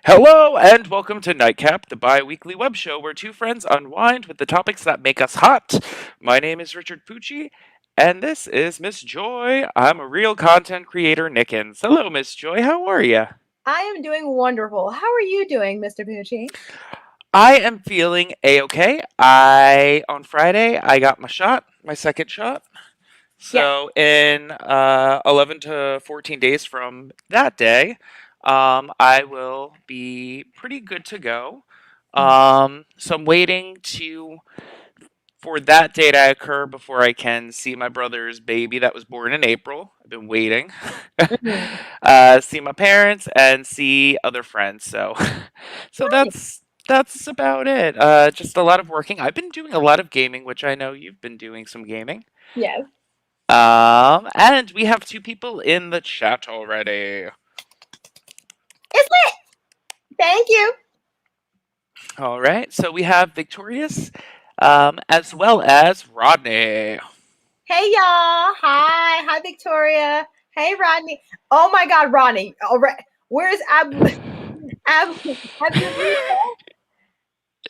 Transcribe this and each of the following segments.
Hello and welcome to Nightcap, the bi-weekly web show where two friends unwind with the topics that make us hot. My name is Richard Pucci, and this is Miss Joy. I'm a real content creator, Nickens. Hello, Miss Joy. How are you? I am doing wonderful. How are you doing, Mr. Pucci? I am feeling a-okay. On Friday I got my second shot. Yes. So in 11 to 14 days from that day, I will be pretty good to go. So I'm waiting for that day to occur before I can see my brother's baby that was born in April. I've been waiting. Mhm. See my parents and see other friends. So, so Nice. that's about it. Just a lot of working. I've been doing a lot of gaming, which I know you've been doing some gaming. Yes. And we have two people in the chat already. It's lit. Thank you. All right, so we have Victorious, as well as Rodney. Hey, y'all. Hi. Hi, Victoria. Hey, Rodney. Oh, my God, Rodney. All right. Where's Ab, Abulita?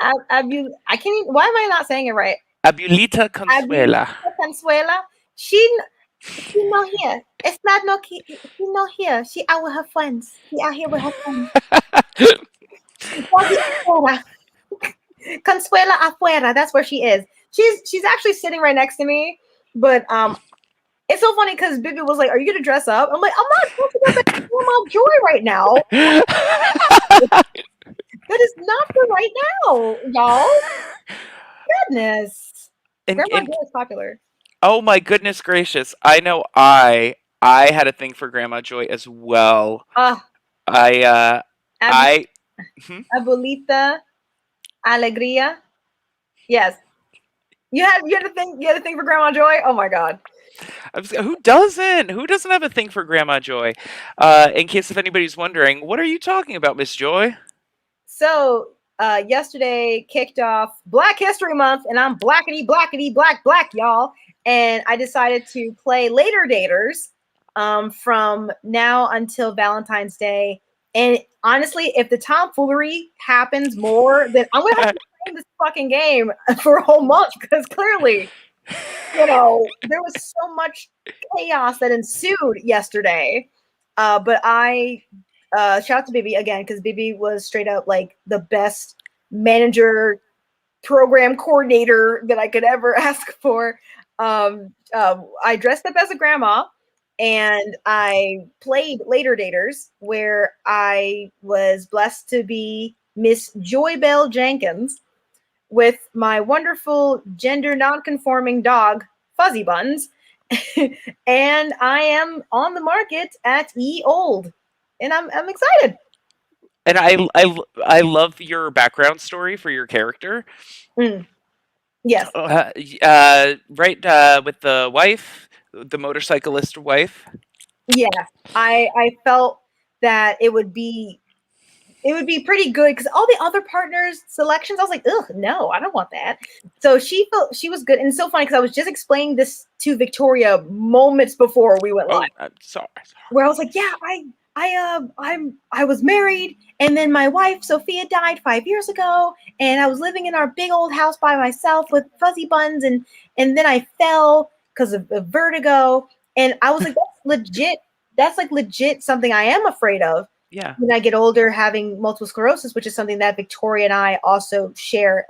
I can't even, why am I not saying it right? Abulita Consuela. Abulita Consuela. She, she not here. It's not no, she not here. She out with her friends. She out here with her friends. Consuela afuera. That's where she is. She's actually sitting right next to me. But it's so funny because Bibi was like, "Are you gonna dress up?" I'm like, "I'm not dressing up as Grandma Joy right now. That is not for right now, y'all. Goodness, and, Grandma and Joy is popular. oh my goodness gracious! I know I had a thing for Grandma Joy as well. Ah, I Ab- I hmm? Abuelita Alegría. Yes, you had a thing for Grandma Joy. Oh my God. Who doesn't? Who doesn't have a thing for Grandma Joy? In case if anybody's wondering, what are you talking about, Miss Joy? So yesterday kicked off Black History Month, and I'm blackety blackety black, y'all. And I decided to play Later Daters from now until Valentine's Day. And honestly, if the tomfoolery happens more, then I'm gonna have to play this fucking game for a whole month because clearly, there was so much chaos that ensued yesterday. But I shout out to Bibi again because Bibi was straight up like the best manager, program coordinator that I could ever ask for. I dressed up as a grandma and I played Later Daters, where I was blessed to be Miss Joy Bell Jenkins with my wonderful gender non-conforming dog Fuzzy Buns. And I am on the market at old, and I'm excited. And I love your background story for your character. Mm, yes, Right, with the wife, the motorcyclist wife. yeah. I felt that it would be pretty good because all the other partners selections, I was like, ugh, no, I don't want that. So she felt she was good, and it's so funny because I was just explaining this to Victoria moments before we went live, Oh, I'm sorry. where I was like, yeah, I was married, and then my wife Sophia died 5 years ago, and I was living in our big old house by myself with Fuzzy Buns, and then I fell because of vertigo, and I was like, that's legit. That's like legit something I am afraid of Yeah. when I get older, having multiple sclerosis, which is something that Victoria and I also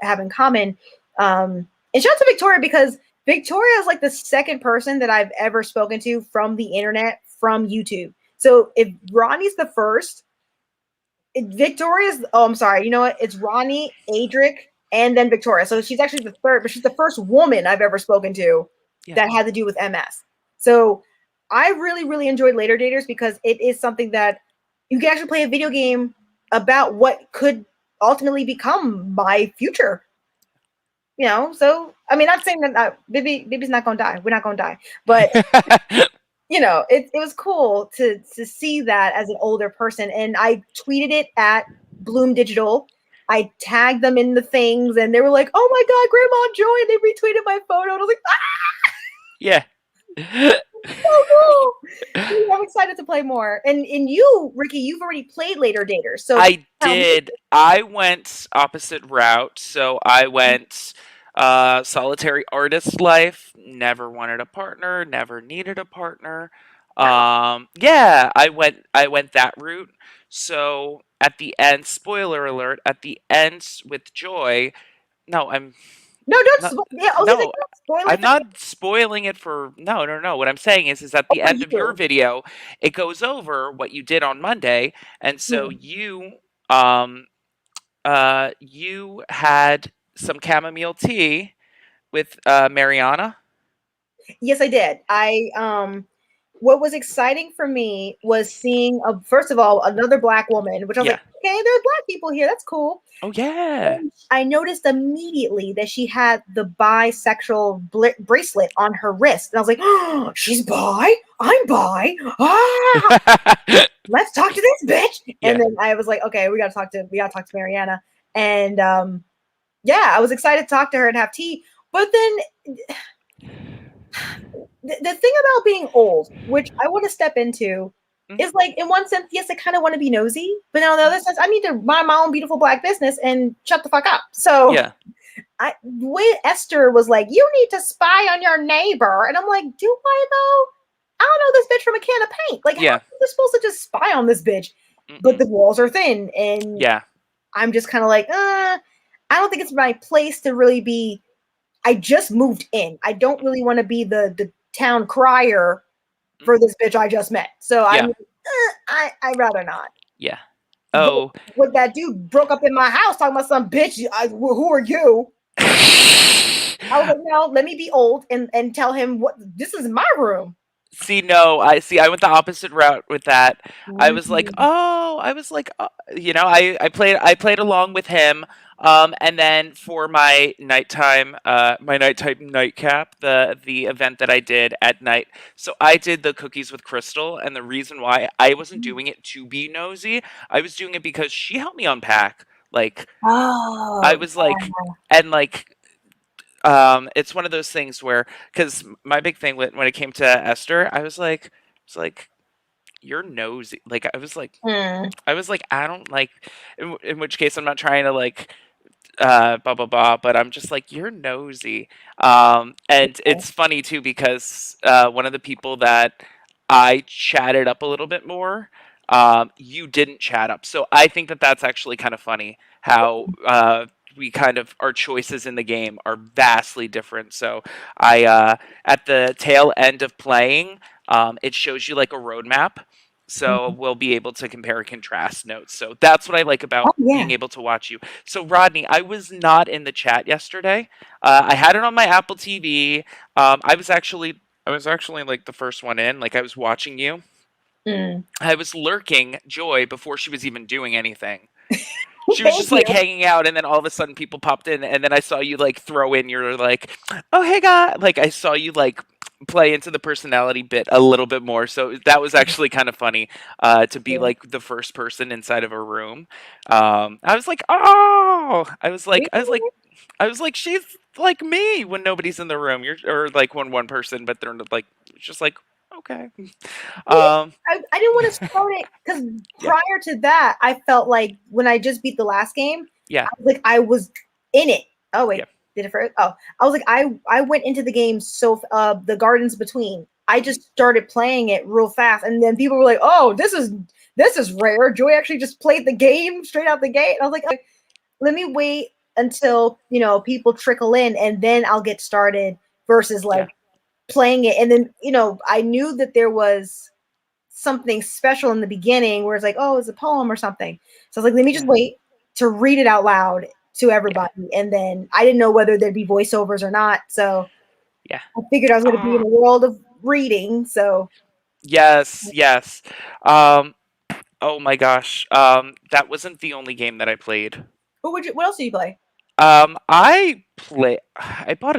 have in common. And shout out to Victoria because Victoria is like the second person that I've ever spoken to from the internet, from YouTube. So if Ronnie's the first, Victoria's, oh, I'm sorry, you know what? It's Ronnie, Adric, and then Victoria. So she's actually the third, but she's the first woman I've ever spoken to Yeah. that had to do with MS. So I really, really enjoyed Later Daters because it is something that you can actually play a video game about what could ultimately become my future. So I mean, not saying that Bibi's not gonna die. We're not gonna die, but it was cool to see that as an older person. And I tweeted it at Bloom Digital. I tagged them in the things, and they were like, "Oh my God, Grandma Joy!" And they retweeted my photo. And I was like, "Ah!" Yeah. So cool. I'm excited to play more. And you, Ricky, you've already played Later Daters, so I tell me. did. I went opposite route. So I went solitary artist life. Never wanted a partner. Never needed a partner. Wow. Yeah, I went that route. So at the end, spoiler alert, at the end with Joy. No, I'm No, don't. not. Yeah, I was gonna say, No, don't spoil it I'm for me. not spoiling it for. No, no, no. What I'm saying is at Oh, the for end of your you. video, it goes over what you did on Monday, and so Hmm. um, you had some chamomile tea with Mariana. Yes, I did. What was exciting for me was seeing first of all another black woman, which I was Yeah. like, okay, there are black people here. That's cool. Oh yeah. And I noticed immediately that she had the bisexual bracelet on her wrist, and I was like, oh, she's bi. I'm bi. Ah, let's talk to this bitch. And Yeah. then I was like, okay, we gotta talk to Mariana. And yeah, I was excited to talk to her and have tea. But then the thing about being old, which I want to step into, Mhm, is like in one sense, yes, I kind of want to be nosy, but on the other mhm. sense, I need to mind my own beautiful black business and shut the fuck up. So Yeah. when Esther was like, "You need to spy on your neighbor," and I'm like, "Do I though? I don't know this bitch from a can of paint. Like, how am Yeah. I supposed to just spy on this bitch?" But Mm-mm. the walls are thin, and Yeah. I'm just kind of like, I don't think it's my place to really be. I just moved in. I don't really want to be the town crier for Mhm. this bitch I just met. So Yeah. I'd rather not. Yeah. But Oh. when that dude broke up in my house talking about some bitch, who are you? I was like, no, let me be old and tell him what this is my room. See, no, I see. I went the opposite route with that. I was like, Mm. oh, I played along with him. And then for my nighttime nightcap, the event that I did at night. So I did the cookies with Crystal, and the reason why I wasn't doing it to be nosy, I was doing it because she helped me unpack. Like I Oh, was like, and like it's one of those things where because my big thing when it came to Esther, I was like, you're nosy. Like mm, I was like, I don't like. In which case, I'm not trying to like blah blah blah, but I'm just like, you're nosy. And it's funny too because one of the people that I chatted up a little bit more, you didn't chat up. So I think that that's actually kind of funny how we kind of our choices in the game are vastly different. So I at the tail end of playing, it shows you like a roadmap. So mm. we'll be able to compare and contrast notes. So that's what I like Oh about yeah. being able to watch you. So Rodney, I was not in the chat yesterday. I had it on my Apple TV. I was actually like the first one in. Like I was watching you. Mm. I was lurking Joy before she was even doing anything. She was Thank just you. like hanging out, and then all of a sudden people popped in, and then I saw you like throw in your like, oh hey guy, like I saw you like play into the personality bit a little bit more. So that was actually kind of funny to be Yeah. like the first person inside of a room. I was like, oh, I was like, she's like me when nobody's in the room. You're or like when one person, but they're like, it's just like okay. Well, Um, I didn't want to start it because yeah, prior to that, I felt like when I just beat the last game, yeah, I was in it. Oh yeah, wait, did it first? Oh, I was like I went into the game so the gardens between. I mhm, just started playing it real fast, and then people were like, "Oh, this is rare." Joy actually just played the game straight out the gate. And I was like, "Okay, let me wait until people trickle in, and then I'll get started." Versus yeah, like playing it, and then I knew that there was something special in the beginning where it's like, oh, it's a poem or something. So I was like, let me just yeah, wait to read it out loud to yeah, everybody. And then I didn't know whether there'd be voiceovers or not. So yeah. I figured I was going to be in Oh, a world of reading. So, yes, yes. Um, oh my gosh. That wasn't the only game that I played. what else do you play? I bought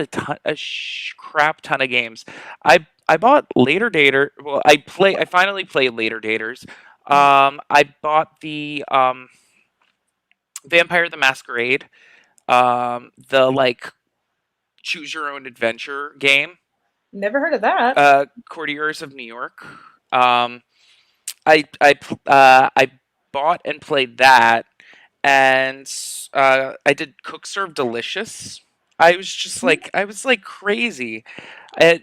crap ton of games. I bought Later Dater. Well, I finally played Later Daters. I bought the Vampire the Masquerade. The like choose your own adventure game. Never heard of that. Courtiers of New York. Um, I bought and played that, and I did Cook Serve Delicious. I was like crazy, Never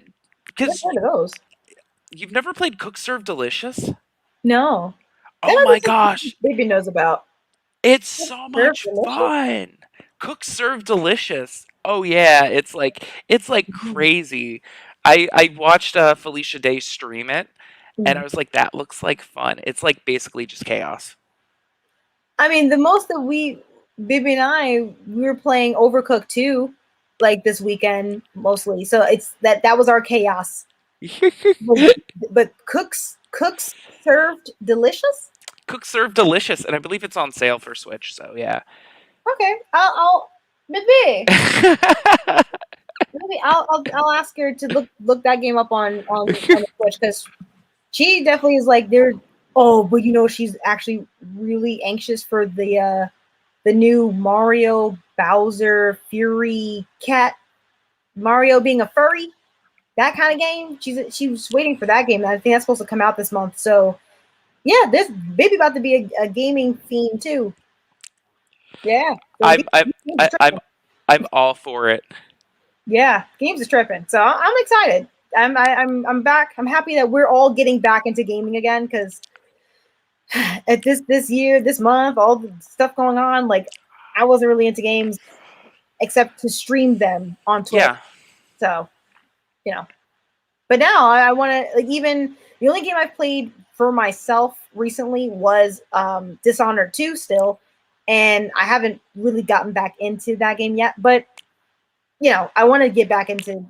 because heard of those. you've never played Cook Serve Delicious. No. That Oh might be my something gosh, baby knows about. it's so They're much delicious. fun. Cook Serve Delicious. Oh yeah, it's like Mhm. crazy. I watched Felicia Day stream it, and I Mhm. was like, that looks like fun. It's like basically just chaos. I mean, the most that Bibi and I, we were playing Overcooked 2, like this weekend mostly. So it's that was our chaos. But, but cooks served delicious. Cook Serve Delicious, and I believe it's on sale for Switch. So yeah. Okay, I'll maybe I'll ask her to look that game up on the Switch because she definitely is like there. Oh, but she's actually really anxious for the new Mario Bowser Fury Cat Mario being a furry, that kind of game. She was waiting for that game. I think that's supposed to come out this month. So yeah, this baby about to be a gaming fiend too. Yeah, so I'm I'm games is I'm tripping. I'm all for it. Yeah, games is tripping. So I'm excited. I'm back. I'm happy that we're all getting back into gaming again because at this year, this month, all the stuff going on, like I wasn't really into games except to stream them on Twitch. Yeah. So you know, but now I want to like even the only game I've played for myself recently was Dishonored 2 still, and I haven't really gotten back into that game yet. But I want to get back into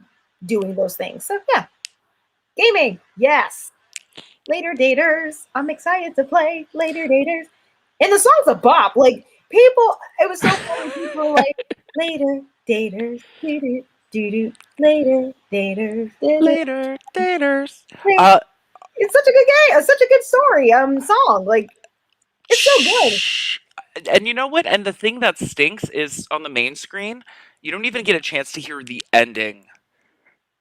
doing those things. So yeah, gaming, yes. Later daters, I'm excited to play later daters, and the song's a bop. Like people, it was so funny. People were like later daters, doo doo doo doo, later daters, doo doo. Later, daters. Like, Uh, it's such a good game. It's such a good story. Song. Like it's so good. shh. And you know what? And the thing that stinks is on the main screen, you don't even get a chance to hear the ending.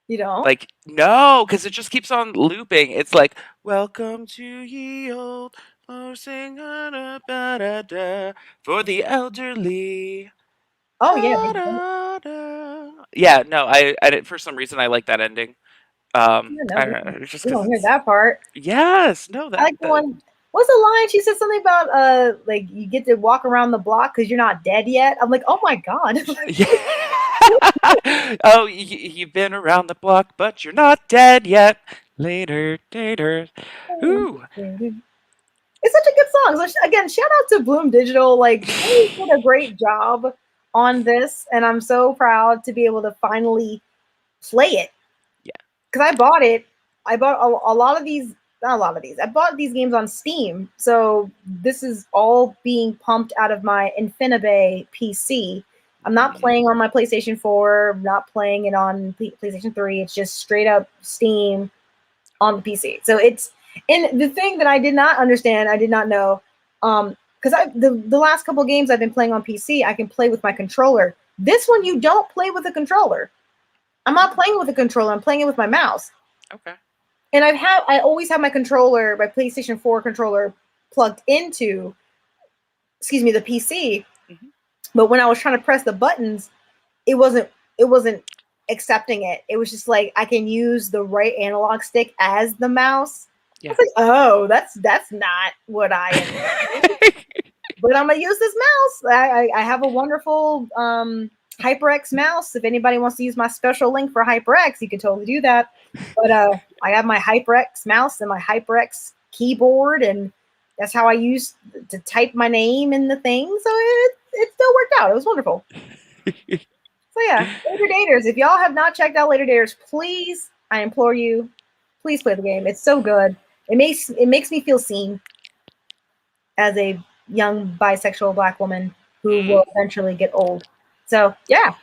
You know. Like, no, because it just keeps on looping. It's like, welcome to ye old, oh, sing da, for the elderly. Oh yeah. Da, da, da. Yeah, no, for some reason I like that ending. No, I we don't know, don't, it's just we because don't hear it's that part. yes, no, I like the one. What's the line? She said something about like you get to walk around the block because you're not dead yet. I'm like, oh my god. yeah. Oh, you've been around the block, but you're not dead yet. Later, later. Ooh. It's such a good song. So again, shout out to Bloom Digital. Like they did a great job on this, and I'm so proud to be able to finally play it Yeah. because I bought it. I bought a lot of these. Not a lot of these. I bought these games on Steam, so this is all being pumped out of my Infinibay PC. I'm not Mm. playing on my PlayStation 4. I'm not playing it on PlayStation 3. It's just straight up Steam on the PC. So it's and the thing that I did not understand, I did not know, because the last couple games I've been playing on PC, I can play with my controller. This one you don't play with a controller. I'm not playing with a controller. I'm playing it with my mouse. Okay. And I always have my controller, my PlayStation 4 controller plugged into, excuse me, the PC. Hmm. But when I was trying to press the buttons, it wasn't accepting it. It was just like I can use the right analog stick as the mouse. I Yeah. was like, oh, that's not what I am. But I'm gonna use this mouse. I have a wonderful HyperX mouse. If anybody wants to use my special link for HyperX, you can totally do that. But I have my HyperX mouse and my HyperX keyboard, and that's how I use to type my name in the thing. So it still worked out. It was wonderful. So yeah, Later Daters. If y'all have not checked out Later Daters, please, I implore you, please play the game. It's so good. It makes me feel seen as a young bisexual black woman who Mm. will eventually get old. So yeah,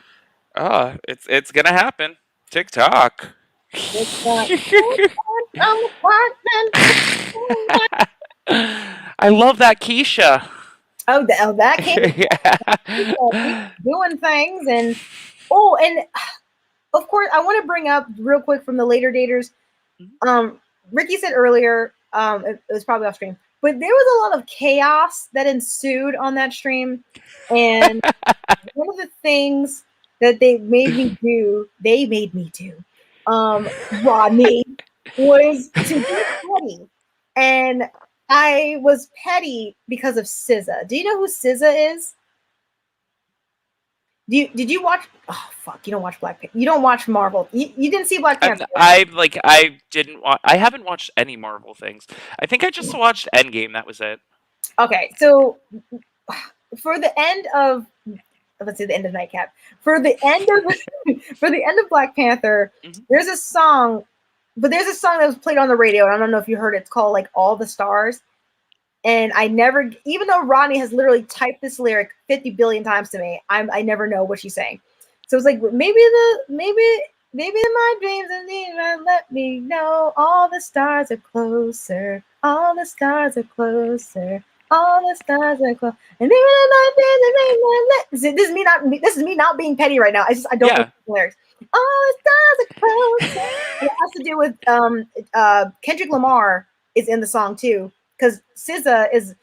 It's gonna happen. TikTok. it's I'm the partner. I love that Keisha. That came Yeah. doing things and oh and of course, I want to bring up real quick from the later daters. Mhm. Um, Ricky said earlier, it was probably off stream, but there was a lot of chaos that ensued on that stream, and one of the things that they made me do, Rodney, was to be petty. And I was petty because of SZA. Do you know who SZA is? Did you watch? Oh fuck! You don't watch Black Panther. You don't watch Marvel. You didn't see Black Panther, right? I didn't I haven't watched any Marvel things. I think I just watched Endgame. That was it. Okay, so for the end of let's say the end of Nightcap. For the end of for the end of Black Panther, Hmm. there's a song, but there's a song that was played on the radio, and I don't know if you heard it. It's called like All the Stars. And I never, even though Rodney has literally typed this lyric 50 billion times to me, I never know what she's saying. So it's like maybe my dreams and even let me know all the stars are closer, all the stars are closer, all the stars are close. And this is me not being petty right now. I don't know Yeah. the lyrics. All the stars are closer. And it has to do with Kendrick Lamar is in the song too because SZA is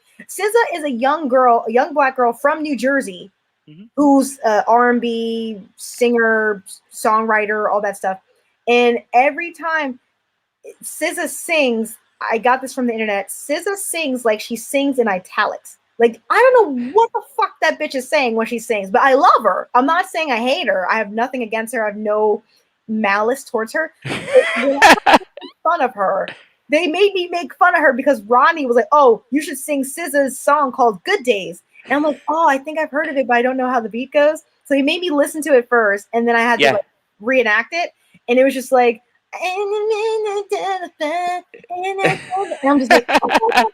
a young girl, a young black girl from New Jersey Hmm. who's R&B singer, songwriter, all that stuff. And every time SZA sings, I got this from the internet. SZA sings like she sings in italics. Like I don't know what the fuck that bitch is saying when she sings, but I love her. I'm not saying I hate her. I have nothing against her. I have no malice towards her. But when I make fun of her, they made me make fun of her because Ronnie was like, "Oh, you should sing SZA's song called Good Days." And I'm like, "Oh, I think I've heard of it, but I don't know how the beat goes." So he made me listen to it first, and then I had to Yeah. like reenact it, and it was just like, and I'm just like, oh.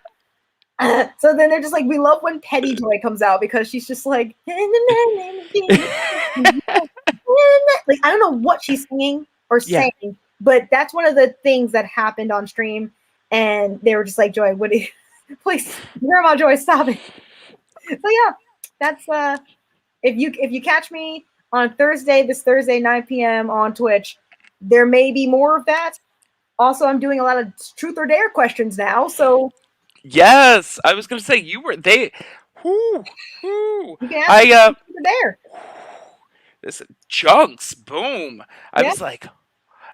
So then they're just like, we love when Petty Joy comes out because she's just like, like I don't know what she's singing or Yeah. saying, but that's one of the things that happened on stream, and they were just like, Joy, what do you, please, Grandma Joy, stop it. So yeah, that's if you catch me on this Thursday 9 p.m. on Twitch, there may be more of that. Also, I'm doing a lot of truth or dare questions now, so Yes. I was gonna say you were they. Whoo, whoo. you can ask me I truth or dare. this chunks. Boom. I Yeah, was like,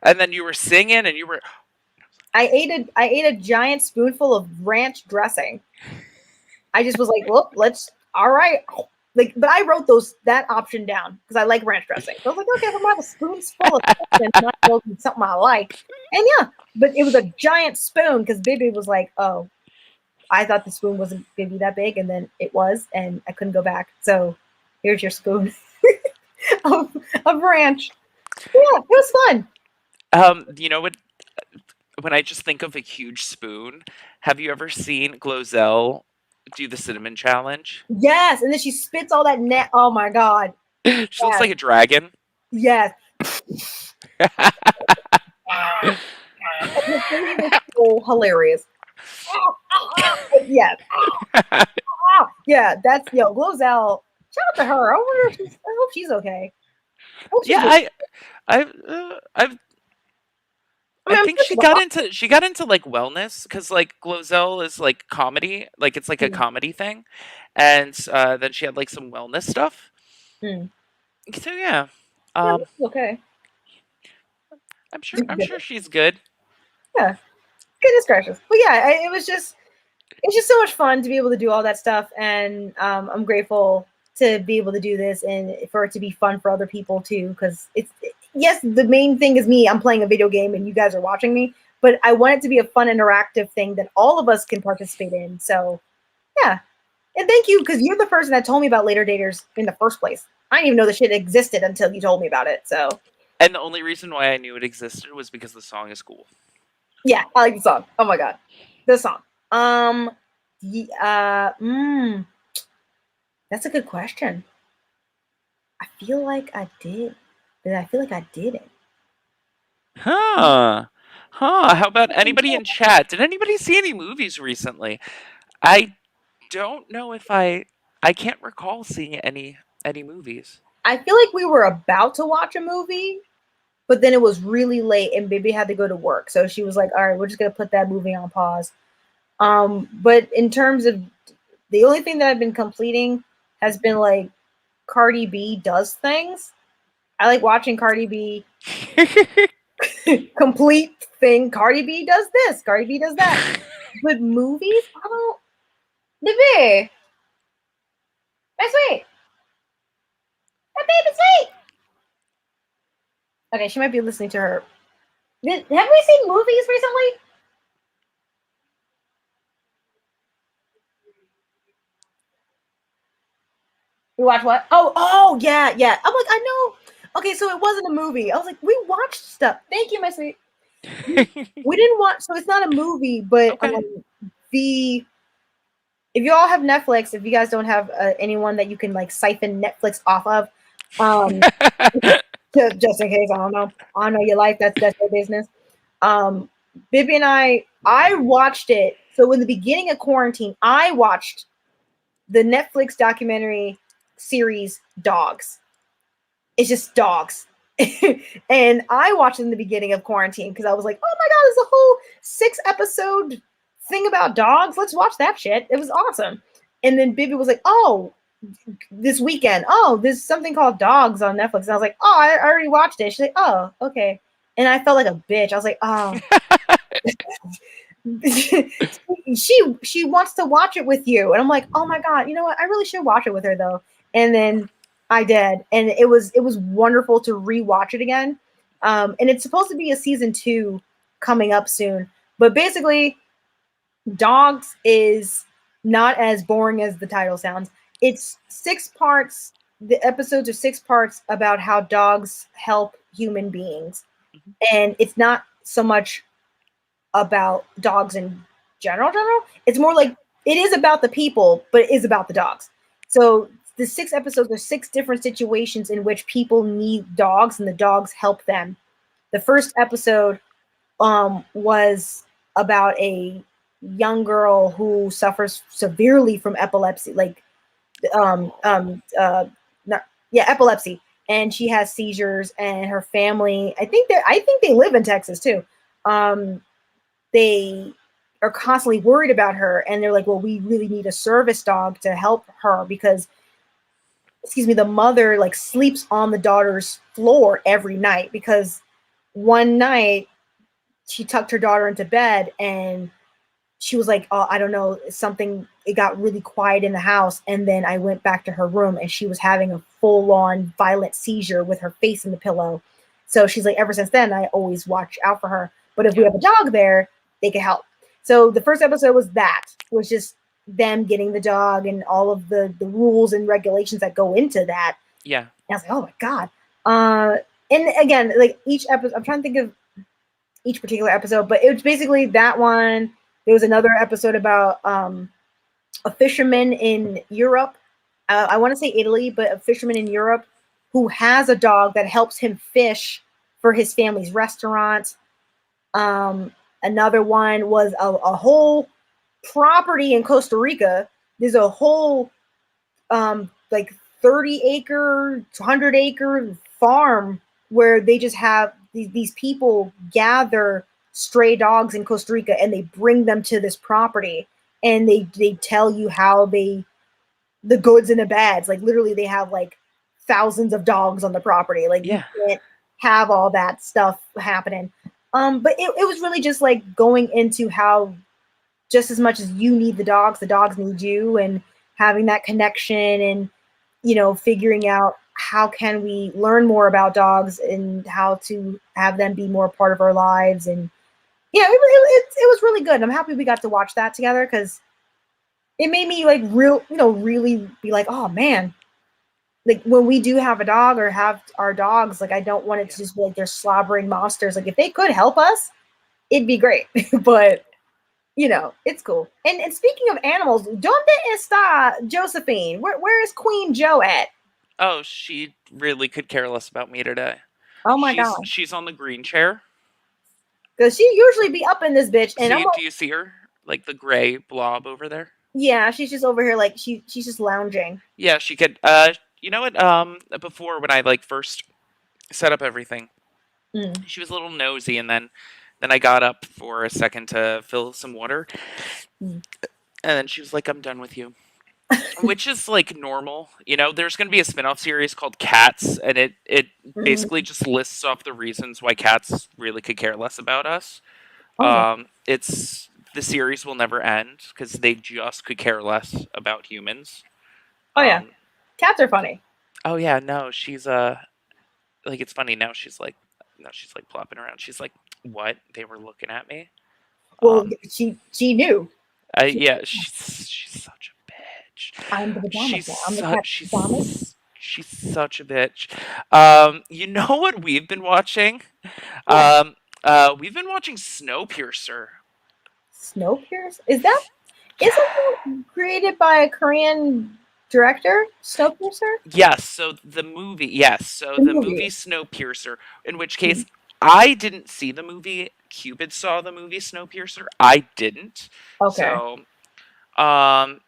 and then you were singing, and you were. I ate a giant spoonful of ranch dressing. I just was like, well, let's all right. Like, but I wrote that option down because I like ranch dressing. So I was like, okay, if I'm gonna have a spoonful of something, might as well be something I like. And yeah, but it was a giant spoon because Bibi was like, oh, I thought the spoon wasn't gonna be that big, and then it was, and I couldn't go back. So here's your spoon of ranch. Yeah, it was fun. You know what? When I just think of a huge spoon, have you ever seen Glozell do the cinnamon challenge? Yes, and then she spits all that net. Oh my god. She looks Yes, like a dragon. yes. Her face is so hilarious. Yes. Yeah, that's Glozell. Shout out to her. I hope she's okay. I hope she's Yeah, doing. I I mean, I'm think sure she's alive. she got into like wellness because like Glozell is like comedy, like it's like a Mm, comedy thing, and then she had like some wellness stuff. mm. So yeah, Yeah, um, she's okay. I'm sure she's good. Yeah, goodness gracious. But yeah, it's just so much fun to be able to do all that stuff, and I'm grateful to be able to do this and for it to be fun for other people too. Because it's yes, the main thing is me. I'm playing a video game and you guys are watching me, but I want it to be a fun, interactive thing that all of us can participate in. So yeah, and thank you because you're the person that told me about later daters in the first place. I didn't even know the shit existed until you told me about it. So And the only reason why I knew it existed was because the song is cool. yeah, I like the song. Oh my god, the song. Um, yeah, that's a good question. I feel like I did, but I feel like I didn't. Huh. Huh. How about anybody in chat? Did anybody see any movies recently? I don't know if I can't recall seeing any movies. I feel like we were about to watch a movie, but then it was really late and baby had to go to work. So she was like, all right, we're just going to put that movie on pause. But in terms of the only thing that I've been completing has been like Cardi B does things. I like watching Cardi B complete thing. Cardi B does this, Cardi B does that. But movies, I don't. Baby, that's sweet. That baby's sweet. Okay, she might be listening to her. Have we seen movies recently? We watched what? Oh, yeah, yeah. I'm like, I know. Okay, so it wasn't a movie. I was like, we watched stuff. Thank you, my sweet. We didn't watch, so it's not a movie, but Okay. the if you all have Netflix, if you guys don't have anyone that you can like siphon Netflix off of, um, just in case, I don't know your life. That's your business. Um, Bibby and I watched it. So in the beginning of quarantine, I watched the Netflix documentary series Dogs. It's just dogs. And I watched it in the beginning of quarantine because I was like, oh my god, there's a whole 6 episode thing about dogs. Let's watch that shit. It was awesome. And then Bibi was like, oh, this weekend, oh, there's something called Dogs on Netflix. And I was like, oh, I already watched it. She's like, oh, okay. And I felt like a bitch. I was like, oh, she wants to watch it with you, and I'm like, oh my god, you know what? I really should watch it with her though. And then I did, and it was wonderful to rewatch it again. And it's supposed to be a season 2 coming up soon, but basically, Dogs is not as boring as the title sounds. It's 6 parts. The episodes are 6 parts about how dogs help human beings, and it's not so much about dogs in general. It's more Yeah. like it is about the people, but it is about the dogs. So the 6 episodes are 6 different situations in which people need dogs and the dogs help them. The first episode was about a young girl who suffers severely from epilepsy, like not, yeah, epilepsy, and she has seizures, and her family. I think they live in Texas too. Um, they are constantly worried about her, and they're like, well, we really need a service dog to help her because, excuse me, the mother like sleeps on the daughter's floor every night because one night she tucked her daughter into bed and she was like, oh, I don't know, something, it got really quiet in the house, and then I went back to her room and she was having a full-on violent seizure with her face in the pillow. So she's like, ever since then I always watch out for her, but if we Yeah. have a dog there, they can help. So the first episode was just them getting the dog and all of the rules and regulations that go into that. Yeah. And I was like, oh my god. uh and again, like each episode, I'm trying to think of each particular episode, but it was basically that one. There was another episode about a fisherman in Europe. I want to say Italy, but a fisherman in Europe who has a dog that helps him fish for his family's restaurant. Um, Another one was a whole property in Costa Rica. There's a whole like 30-acre, 100-acre farm where they just have these people gather stray dogs in Costa Rica and they bring them to this property, and they tell you how the goods and the bads, like literally they have like thousands of dogs on the property, like you Yeah. can't have all that stuff happening. But it was really just like going into how just as much as you need the dogs need you, and having that connection, and figuring out how can we learn more about dogs and how to have them be more part of our lives. And yeah, it was really good. I'm happy we got to watch that together because it made me like really be like, oh man, like when we do have a dog or have our dogs, like I don't want it to Yeah. just be like they're slobbering monsters. Like if they could help us, it'd be great. But it's cool. And speaking of animals, donde está Josephine? Where is Queen Joe at? Oh, she really could care less about me today. Oh my She's god. she's on the green chair. Because she usually be up in this bitch, and I'm See, like, do you see her? Like the gray blob over there? yeah, she's just over here like she's just lounging. Yeah, she could you know what? Before when I like first set up everything, Mm. She was a little nosy, and then I got up for a second to fill some water, Mm. and then she was like, "I'm done with you." Which is like normal. There's going to be a spin-off series called Cats, and it basically Mm. just lists off the reasons why cats really could care less about us. Oh yeah. It's the series will never end because they just could care less about humans. Oh yeah. Um, Cats are funny. oh yeah, no, she's like it's funny now. She's like plopping around. She's like, "What? They were looking at me." Well, Um, she knew. She, yeah, she's such a bitch. I'm the pajamas She's now. I'm the cat such pajamas. she's such a bitch. You know what we've been watching? What? Um, we've been watching Snowpiercer. Snowpiercer? Is that Yeah. isn't that created by a Korean director? Snowpiercer? Yes. So the movie. Yes. So The the movie movie. Snowpiercer. In which Mm. case, I didn't see the movie. Cupid saw the movie Snowpiercer. I didn't. Okay. So, um,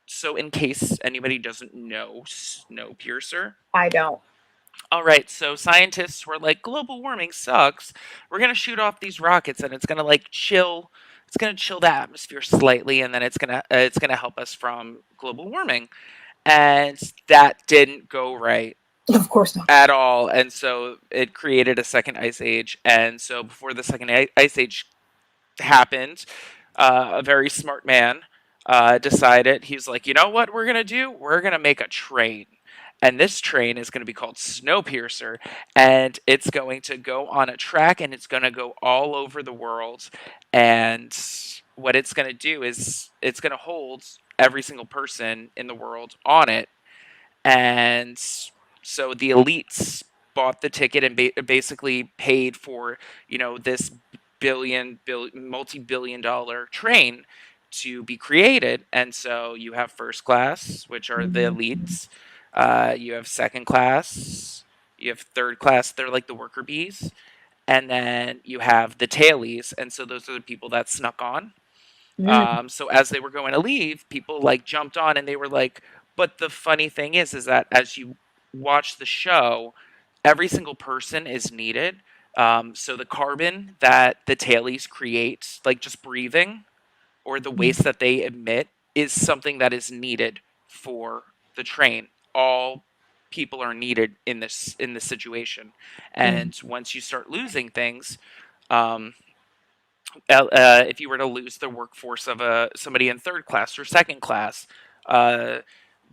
so in case anybody doesn't know Snowpiercer, I don't. all right, so scientists were like, global warming sucks. We're gonna shoot off these rockets, and it's gonna like chill. It's gonna chill the atmosphere slightly, and then it's gonna help us from global warming. And that didn't go right Of course not. at all, and so it created a second ice age. And so before the second ice age happened, a very smart man decided, he's like, you know what we're gonna do? We're gonna make a train, and this train is going to be called Snowpiercer, and it's going to go on a track, and it's going to go all over the world. And what it's going to do is it's going to hold every single person in the world on it. And so the elites bought the ticket and basically paid for this multi-billion dollar train to be created. And so you have first class, which are the Mhm. elites. You have second class. You have third class. They're like the worker bees. And then you have the tailies, and so those are the people that snuck on. Mm. So as they were going to leave, people like jumped on, and they were like, but the funny thing is that as you watch the show, every single person is needed. So the carbon that the tailies create, like just breathing, or the waste that they emit, is something that is needed for the train. All people are needed in this situation, Mm. and once you start losing things, um, if you were to lose the workforce of somebody in third class or second class, uh,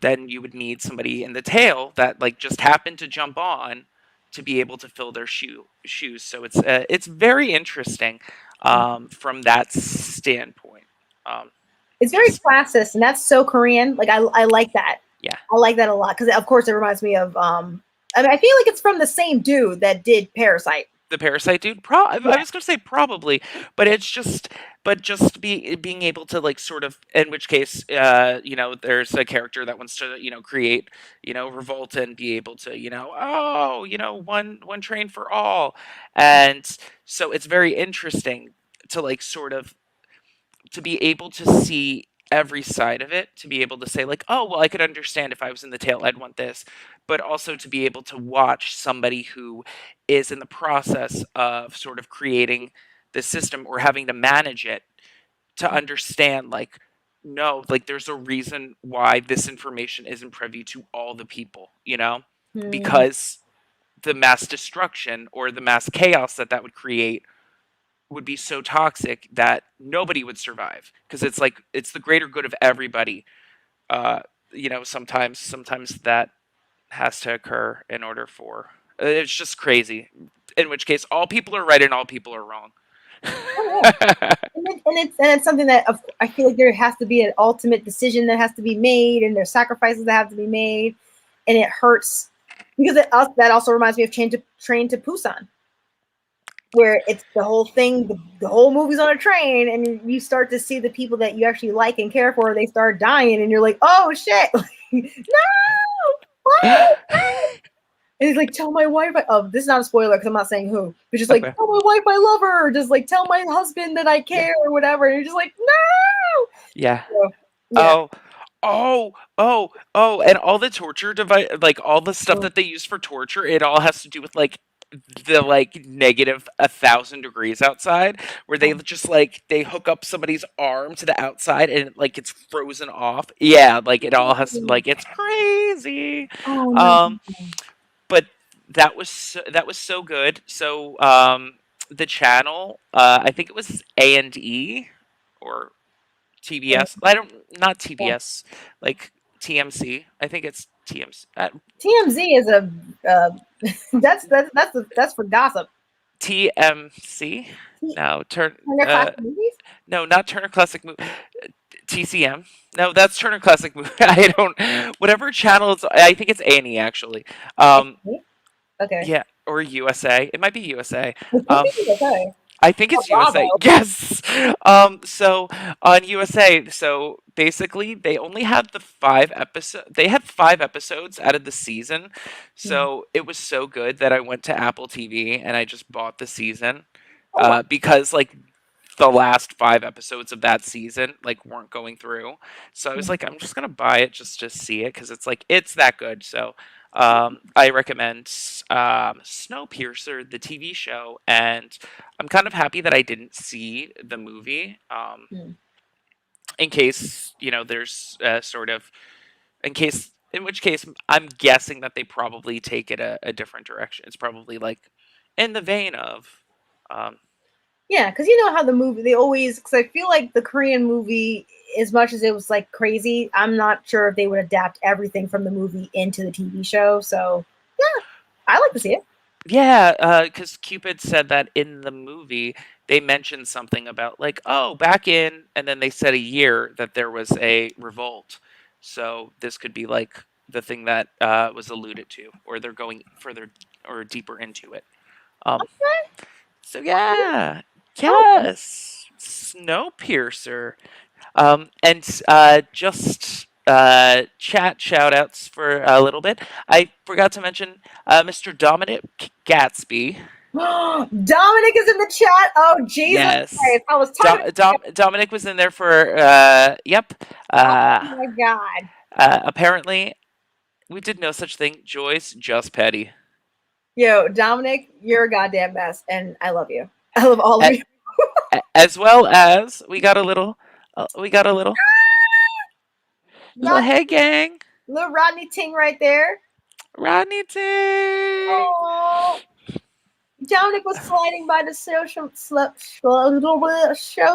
then you would need somebody in the tail that like just happened to jump on to be able to fill their shoes. So it's very interesting from that standpoint. Um, It's very just classist, and that's so Korean. Like I like that. yeah, I like that a lot because, of course, it reminds me of. I mean, I feel like it's from the same dude that did Parasite. the Parasite dude. I Yeah. was gonna say probably, but it's just being able to like sort of, in which case, there's a character that wants to create revolt and be able to one train for all, and so it's very interesting to like sort of to be able to see every side of it, to be able to say like, oh well, I could understand if I was in the tail, I'd want this, but also to be able to watch somebody who is in the process of sort of creating the system or having to manage it, to understand like, no, like there's a reason why this information isn't privy to all the people, Mm. because the mass destruction or the mass chaos that would create would be so toxic that nobody would survive, because it's like it's the greater good of everybody. Sometimes that has to occur in order for it's just crazy, in which case all people are right and all people are wrong. Oh yeah. And it's something that I feel like there has to be an ultimate decision that has to be made, and there's sacrifices that have to be made, and it hurts because that also reminds me of Train to Busan, where it's the whole thing, the whole movie's on a train, and you start to see the people that you actually like and care for, they start dying, and you're like, oh shit, no, why? And he's like, tell my wife. Oh, this is not a spoiler because I'm not saying who. But just like, Okay. tell my wife I love her. Or just like, tell my husband that I Yeah. care or whatever. And you're just like, no. Yeah. So, yeah. Oh, oh, and all the torture device, like all the stuff So, that they use for torture, it all has to do with like the like negative 1,000 degrees outside, where they Oh, just like they hook up somebody's arm to the outside and it, like it's frozen off. Yeah, like it all has no. like it's crazy. Oh, no. Um, but that was so good. So the channel, I think it was A&E or Yeah. TBS. I don't not TBS, like TMC. I think it's TMC. TMZ is a uh, that's for gossip. TMC. T- No, Turner Classic Movies. no, not Turner Classic Movie. TCM. No, that's Turner Classic Movie. I don't. Whatever channel it's. I think it's A&E actually. Um, Okay, yeah, or USA. It might be USA. it could Um, be okay. I think Oh, it's USA. Bravo. Yes. So on USA, so basically they only had the 5 episode. They had 5 episodes out of the season, Hmm. so it was so good that I went to Apple TV and I just bought the season, Oh wow. because like the last 5 episodes of that season like weren't going through. So I was Hmm. like, I'm just gonna buy it just to see it because it's like it's that good. So I recommend Snowpiercer, the TV show, and I'm kind of happy that I didn't see the movie. Hmm. In case there's sort of in case in which case I'm guessing that they probably take it a different direction. It's probably like in the vein of um, Yeah, because you know how the movie they always because I feel like the Korean movie, as much as it was like crazy, I'm not sure if they would adapt everything from the movie into the TV show. So yeah, I like to see it. Yeah, because Cupid said that in the movie they mentioned something about like, oh, back in, and then they said a year that there was a revolt. So this could be like the thing that was alluded to, or they're going further or deeper into it. Um, so yeah, Okay. yes, Snowpiercer. And just chat shout outs for a little bit. I forgot to mention Mr. Dominic Gatsby. Dominic is in the chat. Oh Jesus Yes. Christ! I was talking. Dominic was in there for, yep. Oh Uh, my God. apparently, we did no such thing. Joyce, just petty. Yo, Dominic, you're a goddamn mess, and I love you. I love all of A- you. as well as, we got a little Rodney, hey gang. little Rodney Ting right there. Rodney Ting. Oh, Dominic was sliding by to show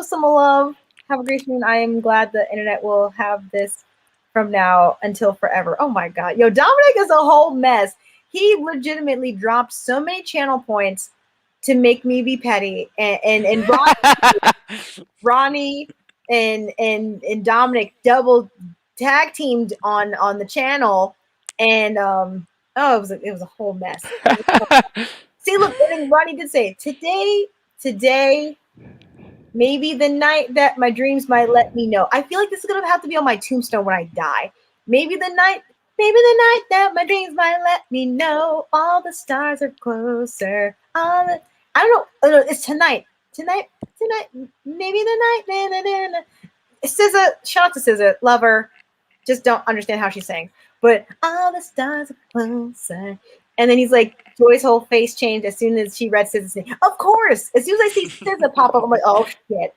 some love. Have a great noon. I am glad the internet will have this from now until forever. Oh my God. Yo, Dominic is a whole mess. He legitimately dropped so many channel points to make me be petty. And Ronnie and Dominic double tag teamed on the channel. And oh, it was a whole mess. See, look, and Ronnie did say today, maybe the night that my dreams might let me know. I feel like this is gonna have to be on my tombstone when I die. Maybe the night that my dreams might let me know all the stars are closer. I don't know. Oh, no, it's tonight. Maybe the night. Na, na, na, na. SZA, shout out to SZA, love her. Just don't understand how she sang. But all the stars are closer. And then he's like, Joy's whole face changed as soon as she read SZA's name. Of course. As soon as I see SZA pop up, I'm like, oh shit.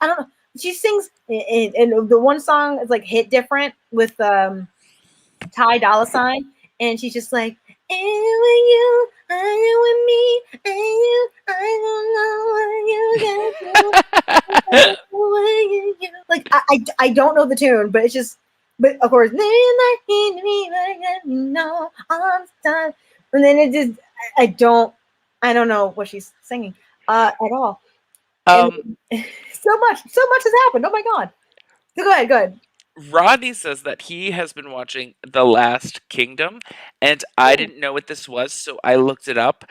I don't know. She sings, and the one song is like hit different with Ty Dolla Sign, and she's just like, and when you, and you with me, and you, I don't know what you can do. Like I don't know the tune, but it's just, but of course, no all the time, and then it just, I don't know what she's singing at all, and um, so much has happened. Oh my God, so go ahead. Rodney says that he has been watching The Last Kingdom, and I Oh, didn't know what this was, so I looked it up,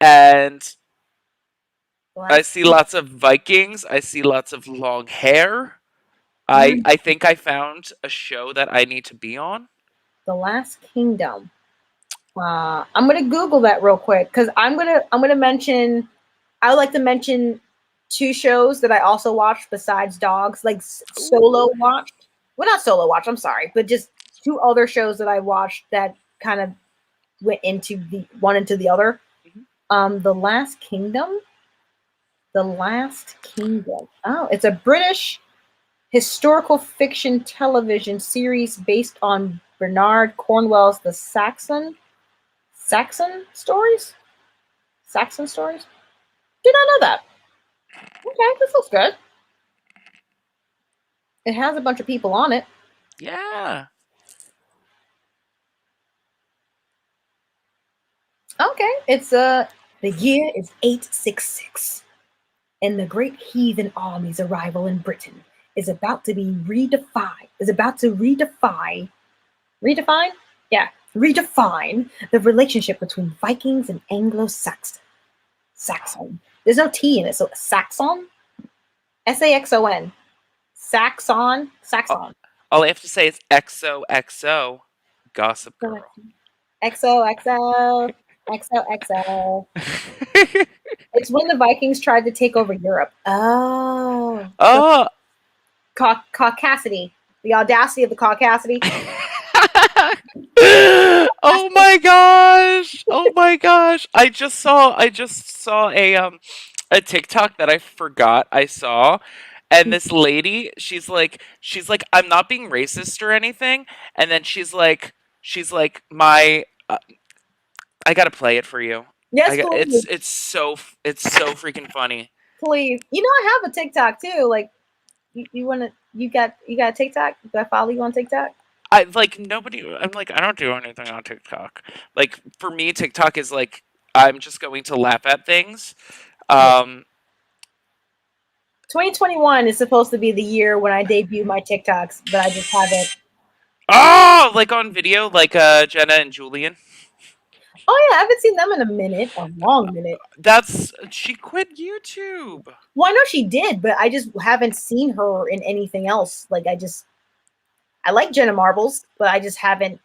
and the I last. see lots of Vikings. I see lots of long hair. I Mm, I think I found a show that I need to be on. the Last Kingdom. I'm gonna Google that real quick because I'm gonna mention. I would like to mention two shows that I also watched besides Dogs, like Ooh. solo watched. Well, not solo watch. I'm sorry, but just two other shows that I watched that kind of went into the one into the other. Mhm. The Last Kingdom. The Last Kingdom. Oh, it's a British historical fiction television series based on Bernard Cornwell's The Saxon stories. Saxon stories. Did not know that. Okay, this looks good. It has a bunch of people on it. Yeah. Okay, it's the year is 866, and the great heathen army's arrival in Britain is about to be redefined. Is about to redefine? Yeah, redefine the relationship between Vikings and Anglo-Saxon. Saxon. There's no T in it, so Saxon? Saxon. Saxon. All, Saxon. all I have to say is XOXO, Gossip Girl. XOXO. XOXO. It's when the Vikings tried to take over Europe. Oh. The Oh. caucasity. The audacity of the caucasity. Oh my gosh. Oh my gosh. I just saw a TikTok that I forgot I saw, and this lady, she's like I'm not being racist or anything, and then she's like my I got to play it for you. Yes, I got please. it's so freaking funny. Please. You know I have a TikTok too. Like you wanna you got a TikTok? Do I follow you on TikTok? I like nobody. I'm like I don't do anything on TikTok. Like for me, TikTok is like I'm just going to laugh at things. Yeah. Um, 2021 is supposed to be the year when I debut my TikToks, but I just haven't. oh, like on video, like Jenna and Julian. Oh yeah, I haven't seen them in a minute, a long minute. That's she quit YouTube. Well, I know she did, but I just haven't seen her in anything else. Like I like Jenna Marbles, but I just haven't.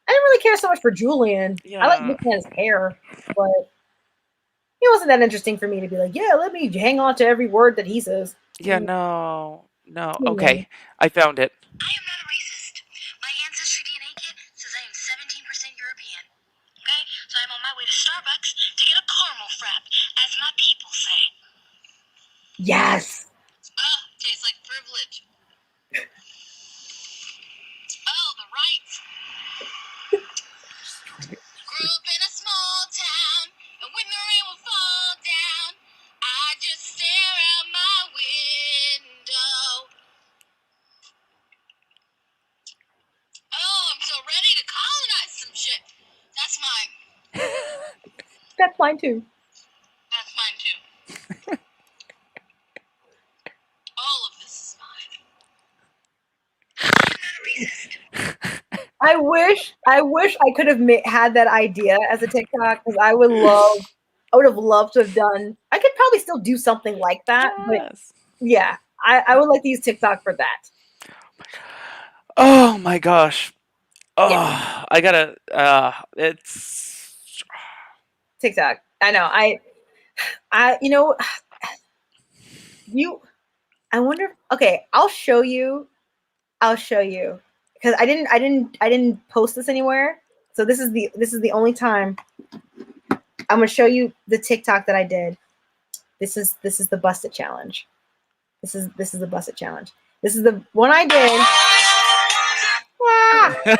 I didn't really care so much for Julian. I like Yeah, looking at his hair, but it wasn't that interesting for me to be like, yeah, let me hang on to every word that he says. yeah, no, no. Yeah. Okay, I found it. I am not a racist. My ancestry DNA kit says I am 17% European. Okay? So I'm on my way to Starbucks to get a caramel frap, as my people say. Yes. Oh, tastes like privilege. Oh, the rights. Grew up in a small town, and when the rain will fall down, I just stare out my window. Oh, I'm so ready to colonize some shit. That's mine. That's mine too. That's mine too. All of this is mine. I'm not a racist. I wish I could have had that idea as a TikTok because I would have loved to have done. I could probably still do something like that, but Yes. yeah, I would like to use TikTok for that. Oh my gosh. Yeah, Oh, I gotta. It's. TikTok. I know. You know, you. I wonder. Okay, I'll show you. I'll show you because I didn't post this anywhere. So this is the only time I'm gonna show you the TikTok that I did. This is the busted challenge. This is the busted challenge. This is the one I did. Ah, shut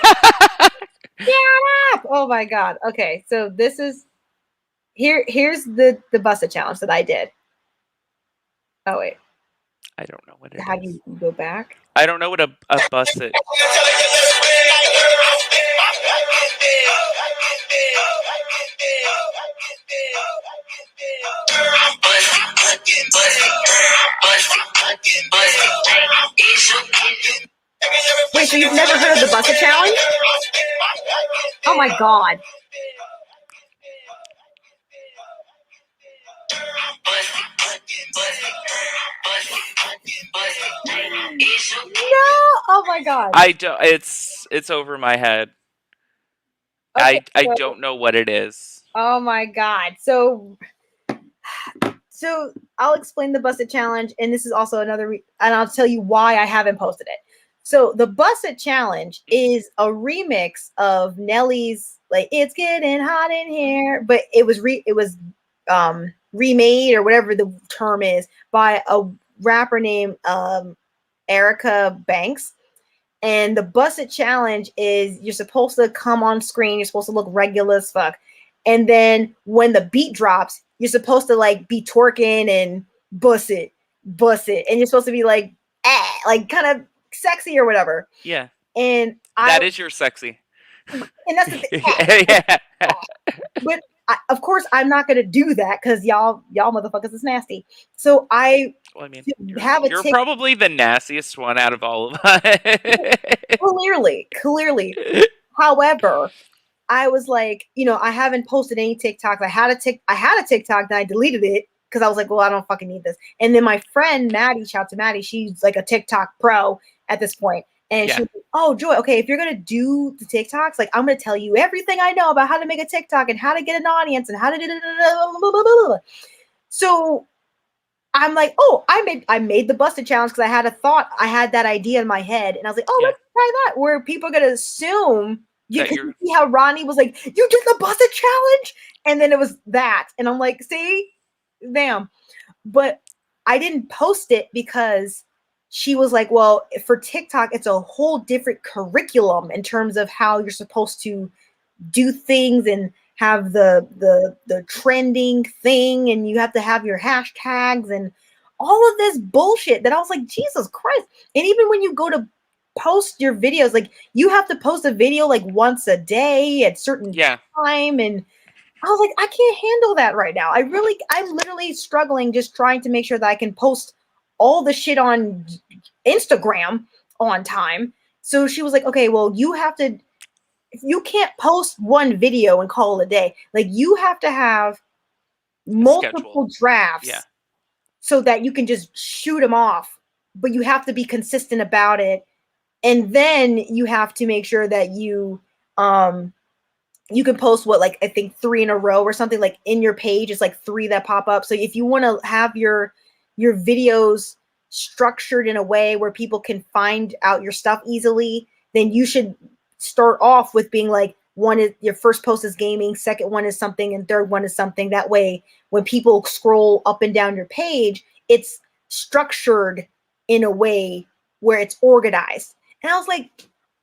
up! Oh my god. Okay, so this is here's the busted challenge that I did. Oh wait, I don't know what it how do is. you go back? I don't know what a bus is. Wait, so you've never heard of the busted challenge? Oh my god. No! Oh my god. I don't. It's over my head. Okay, I so don't know what it is. oh my god. So I'll explain the busted challenge, and this is also and I'll tell you why I haven't posted it. So the Busset Challenge is a remix of Nelly's like "It's Getting Hot in Here," but it was remade or whatever the term is by a rapper named Erica Banks. And the Busset Challenge is you're supposed to come on screen, you're supposed to look regular as fuck. And then when the beat drops, you're supposed to like be twerking and bust it. And you're supposed to be like, like kind of sexy or whatever. Yeah. And I, That is your sexy. and that's the thing. Yeah. But of course, I'm not gonna do that because y'all motherfuckers is nasty. So I Well, I mean, have a you're tick. probably the nastiest one out of all of us. Clearly. However, I was like, I haven't posted any TikToks. I had a TikTok, then I deleted it because I was like, well, I don't fucking need this. And then my friend Maddie, shout out to Maddie, she's like a TikTok pro at this point. And she Yeah. was like, oh, Joy, okay, if you're gonna do the TikToks, like I'm gonna tell you everything I know about how to make a TikTok and how to get an audience and how to do. So I'm like, oh, I made the busted challenge because I had that idea in my head, and I was like, oh, Yeah. let's try that. Where people are gonna assume you That can you're. see how Ronnie was like, you did the busted challenge, and then it was that, and I'm like, see, damn. But I didn't post it because she was like, well, for TikTok, it's a whole different curriculum in terms of how you're supposed to do things and have the trending thing, and you have to have your hashtags and all of this bullshit that I was like, Jesus Christ. And even when you go to post your videos, like you have to post a video like once a day at certain Yeah. time, and I was like, I can't handle that right now. I'm literally struggling just trying to make sure that I can post all the shit on Instagram on time. So she was like, okay, well, you can't post one video and call it a day. Like you have to have A schedule. multiple Yeah. drafts so that you can just shoot them off, but you have to be consistent about it. And then you have to make sure that you can post what, like I think 3 in a row or something, like in your page it's like 3 that pop up. So if you want to have your videos structured in a way where people can find out your stuff easily, then you should start off with being like, one is your first post is gaming, second one is something, and third one is something. That way when people scroll up and down your page, it's structured in a way where it's organized. And I was like,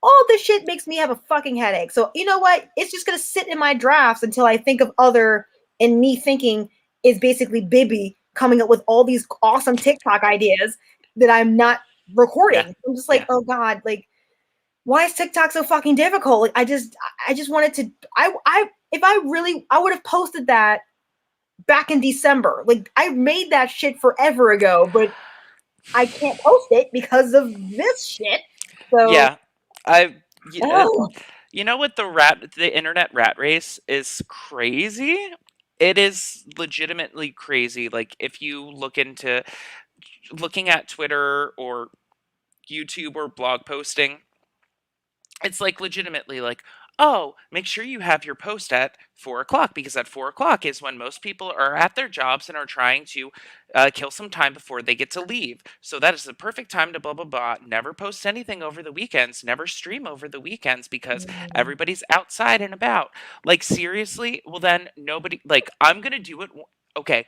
all this shit makes me have a fucking headache. So you know what? It's just gonna sit in my drafts until I think of other, and me thinking is basically Bibby coming up with all these awesome TikTok ideas that I'm not recording. Yeah. I'm just like, Yeah. oh God, like why is TikTok so fucking difficult? Like I just wanted to I if I really I would have posted that back in December. Like I made that shit forever ago, but I can't post it because of this shit. So Yeah. I. oh, You know what, the internet rat race is crazy. It is legitimately crazy. Like if you looking at Twitter or YouTube or blog posting, it's like legitimately like, oh, make sure you have your post at 4 o'clock because at 4 o'clock is when most people are at their jobs and are trying to kill some time before they get to leave. So that is the perfect time to blah blah blah. Never post anything over the weekends. Never stream over the weekends because everybody's outside and about. Like seriously, well then nobody, like I'm gonna do it. Okay,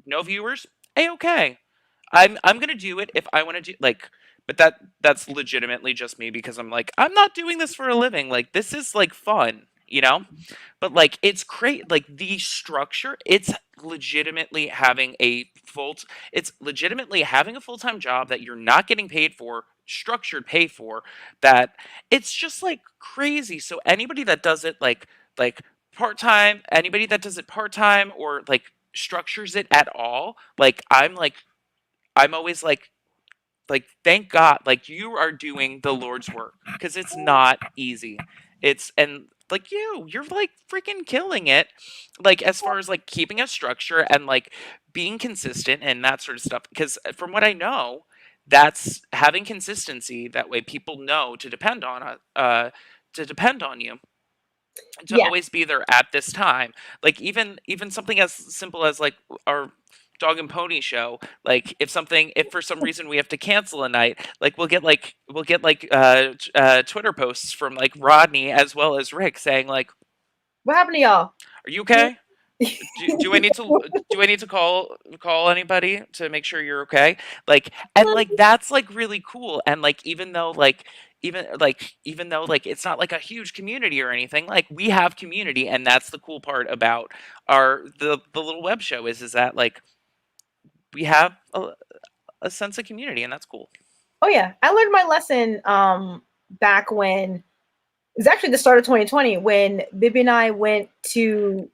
no viewers. Okay. I'm gonna do it if I want to do like, but that's legitimately just me because I'm like I'm not doing this for a living. Like this is like fun, you know. But like it's great. Like the structure, legitimately having a full. It's legitimately having a full time job that you're not getting paid for, structured pay for. That it's just like crazy. So anybody that does it like part time, anybody that does it part time or like structures it at all, I'm always like thank God, like you are doing the Lord's work because it's not easy. It's and like you're like freaking killing it. Like as far as like keeping a structure and like being consistent and that sort of stuff. Because from what I know, that's having consistency. That way, people know to depend on you to yeah. always be there at this time. Like even something as simple as like our dog and pony show, like if for some reason we have to cancel a night, like we'll get like Twitter posts from like Rodney as well as Rick saying like, What happened to y'all? "Are you okay? Do I need to call anybody to make sure you're okay?" Like, and like that's like really cool. And like even though like it's not like a huge community or anything, like we have community, and that's the cool part about the little web show is that like we have a sense of community, and that's cool. Oh yeah, I learned my lesson back when it was actually the start of 2020 when Bibi and I went to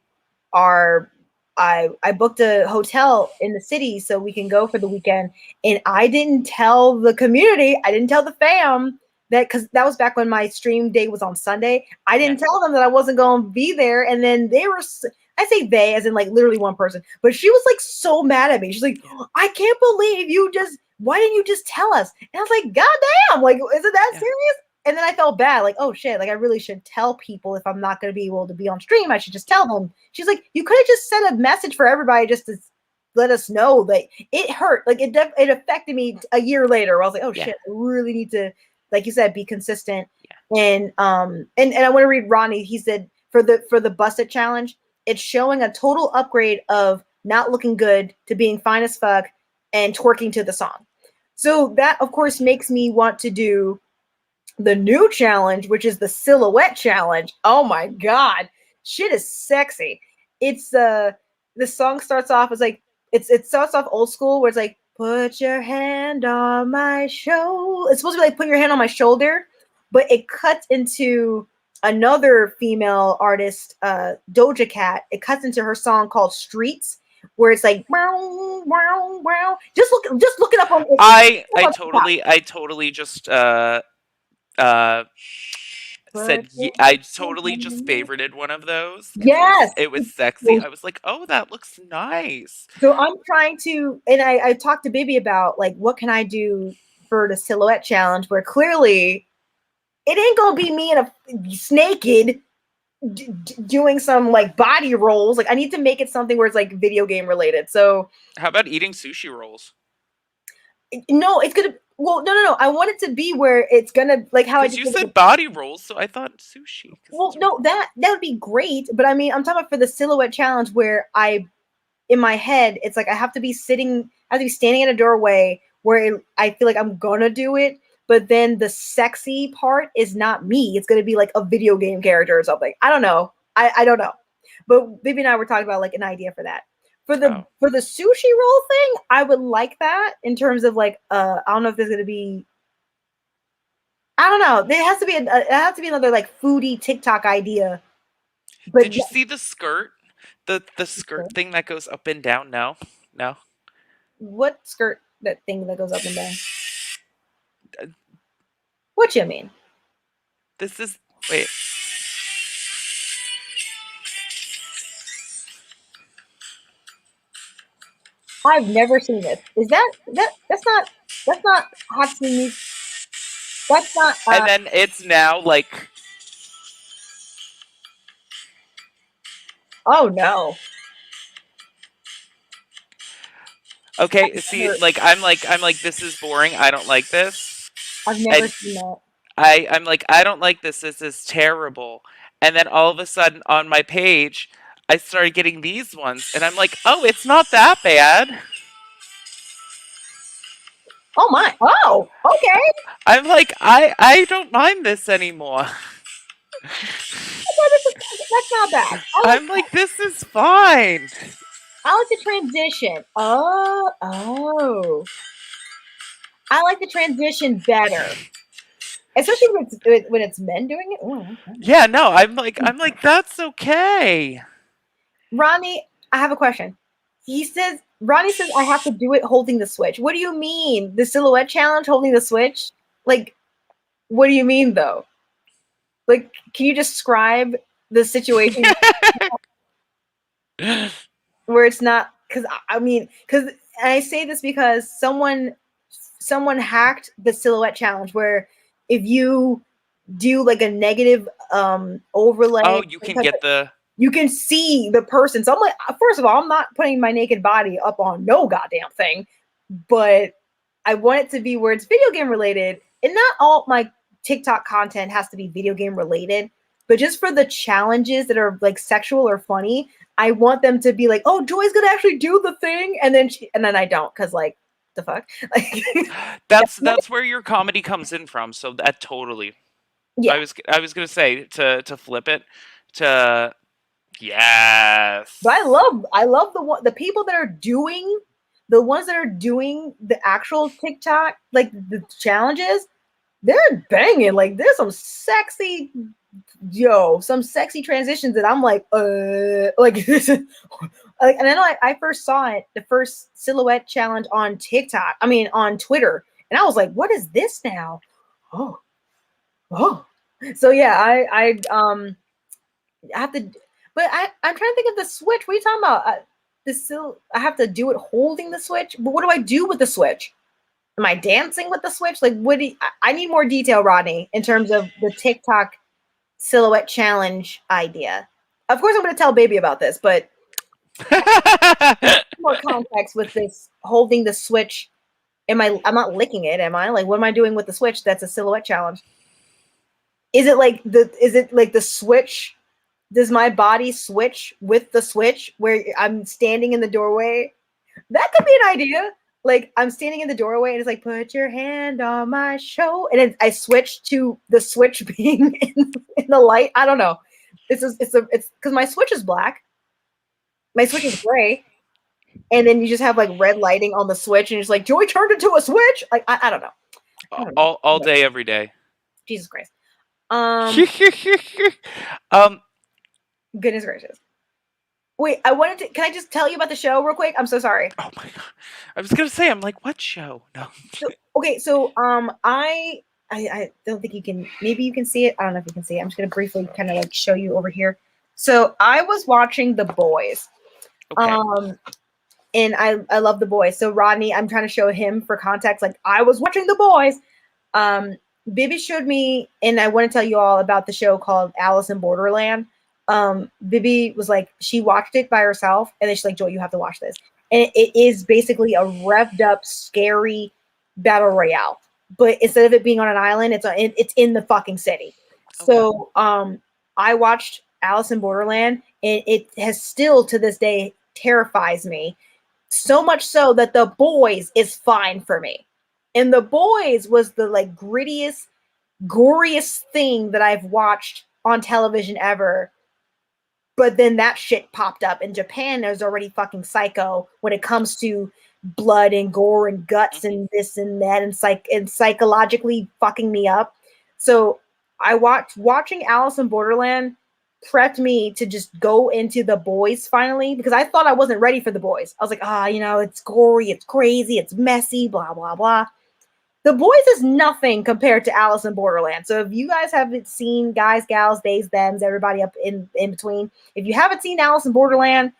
our I booked a hotel in the city so we can go for the weekend, and I didn't tell the community, I didn't tell the fam that, because that was back when my stream day was on Sunday. I didn't tell them that I wasn't going to be there, and then they were. I say they as in like literally one person, but she was like so mad at me. She's like, "I can't believe you just. Why didn't you just tell us?" And I was like, "God damn! Like, is it that serious?" And then I felt bad, like, oh shit, like I really should tell people if I'm not going to be able to be on stream, I should just tell them. She's like, you could have just sent a message for everybody just to let us know that it hurt. Like it affected me a year later. Where I was like, oh shit, I really need to, like you said, be consistent. And and I want to read Ronnie. He said for the busted challenge, it's showing a total upgrade of not looking good to being fine as fuck and twerking to the song. So that of course makes me want to do the new challenge, which is the silhouette challenge. Oh my god, shit is sexy. It's the song starts off as like it starts off old school where it's like put your hand on my shoulder. It's supposed to be like put your hand on my shoulder, but it cuts into another female artist, Doja Cat. It cuts into her song called Streets, where it's like wow, wow, wow. Just look it up on. I totally just said I totally just favorited one of those because yes, it was sexy. I was like, oh, that looks nice. so I'm trying to, and I talked to Bibi about like what can I do for the silhouette challenge, where clearly it ain't gonna be me in a naked doing some like body rolls. Like I need to make it something where it's like video game related. So how about eating sushi rolls? No, it's gonna. Well, no. I want it to be where it's gonna like how I just you said body rolls, so I thought sushi. Well, no, that would be great, but I mean, I'm talking about for the silhouette challenge where in my head, it's like I have to be standing in a doorway where I feel like I'm gonna do it, but then the sexy part is not me. It's gonna be like a video game character or something. I don't know. I don't know. But Bibi and I were talking about like an idea for that. For the sushi roll thing, I would like that in terms of like I don't know if there's gonna be. I don't know. There has to be it has to be another like foodie TikTok idea. But did you see the skirt? The skirt thing that goes up and down? No. What skirt? That thing that goes up and down? What you mean? This is wait. I've never seen this. Is that's not Hatsune? That's not. And then it's now like. Oh no. Okay, see, like I'm like this is boring. I don't like this. I've never seen that. I'm like I don't like this. This is terrible. And then all of a sudden on my page, I started getting these ones, and I'm like, oh, it's not that bad. Oh my! Oh, okay. I'm like I don't mind this anymore. That's not bad. I'm like this is fine. I like the transition. Oh. I like the transition better, especially when it's men doing it. Oh, okay. Yeah, no, I'm like that's okay. Ronnie, I have a question. Ronnie says I have to do it holding the Switch. What do you mean? The silhouette challenge holding the Switch? Like, what do you mean though? Like, can you describe the situation where it's not? Because I say this because someone hacked the silhouette challenge where if you do like a negative overlay. Oh, you can get the. you can see the person. So I'm like, first of all, I'm not putting my naked body up on no goddamn thing, but I want it to be where it's video game related. And not all my TikTok content has to be video game related, but just for the challenges that are like sexual or funny, I want them to be like, oh, Joy's gonna actually do the thing, and then I don't, because like the fuck, like That's where your comedy comes in from. So that totally. yeah. I was gonna say to flip it to But yes. I love the people that are doing the ones that are doing the actual TikTok, like the challenges. They're banging. Like there's some sexy, some sexy transitions that I'm like this is like. And then I first saw it, the first silhouette challenge on TikTok. I mean on Twitter, and I was like, what is this now? Oh, oh. So yeah, I have to, but I'm trying to think of the switch. What are you talking about? I have to do it holding the switch. But what do I do with the switch? Am I dancing with the switch? Like, I need more detail, Rodney, in terms of the TikTok silhouette challenge idea. Of course, I'm going to tell Baby about this, but more context with this holding the switch. I'm not licking it, am I? Like, what am I doing with the switch? That's a silhouette challenge. Is it like the switch? Does my body switch with the switch where I'm standing in the doorway? That could be an idea. Like I'm standing in the doorway and it's like, put your hand on my shoulder. And I switch to the switch being in the light. I don't know. It's because my switch is black. My switch is gray. And then you just have like red lighting on the switch and it's like, Joy turned into a switch. Like, I don't know. I don't know. All day, every day. Jesus Christ. um, Goodness gracious. Wait, can I just tell you about the show real quick? I'm so sorry. oh my god, I was gonna say, I'm like, what show? No. I don't think you can. Maybe you can see it. I don't know if you can see it. I'm just gonna briefly kind of like show you over here. So I was watching The Boys. Okay. And I love The Boys. So Rodney, I'm trying to show him for context. Like I was watching The Boys. Bibi showed me, and I want to tell you all about the show called Alice in Borderland. Bibi was like, she watched it by herself, and then she's like, Joel, you have to watch this. And it is basically a revved up, scary battle royale. But instead of it being on an island, it's in the fucking city. Okay. So I watched Alice in Borderland, and it has still to this day terrifies me. So much so that The Boys is fine for me. And The Boys was the like grittiest, goriest thing that I've watched on television ever. But then that shit popped up. And Japan is already fucking psycho when it comes to blood and gore and guts and this and that and psychologically fucking me up. So I watching Alice in Borderland prepped me to just go into The Boys finally, because I thought I wasn't ready for The Boys. I was like, it's gory, it's crazy, it's messy, blah, blah, blah. The Boys is nothing compared to Alice in Borderland. So if you guys haven't seen guys, gals, theys, thems, everybody up in between, if you haven't seen Alice in Borderland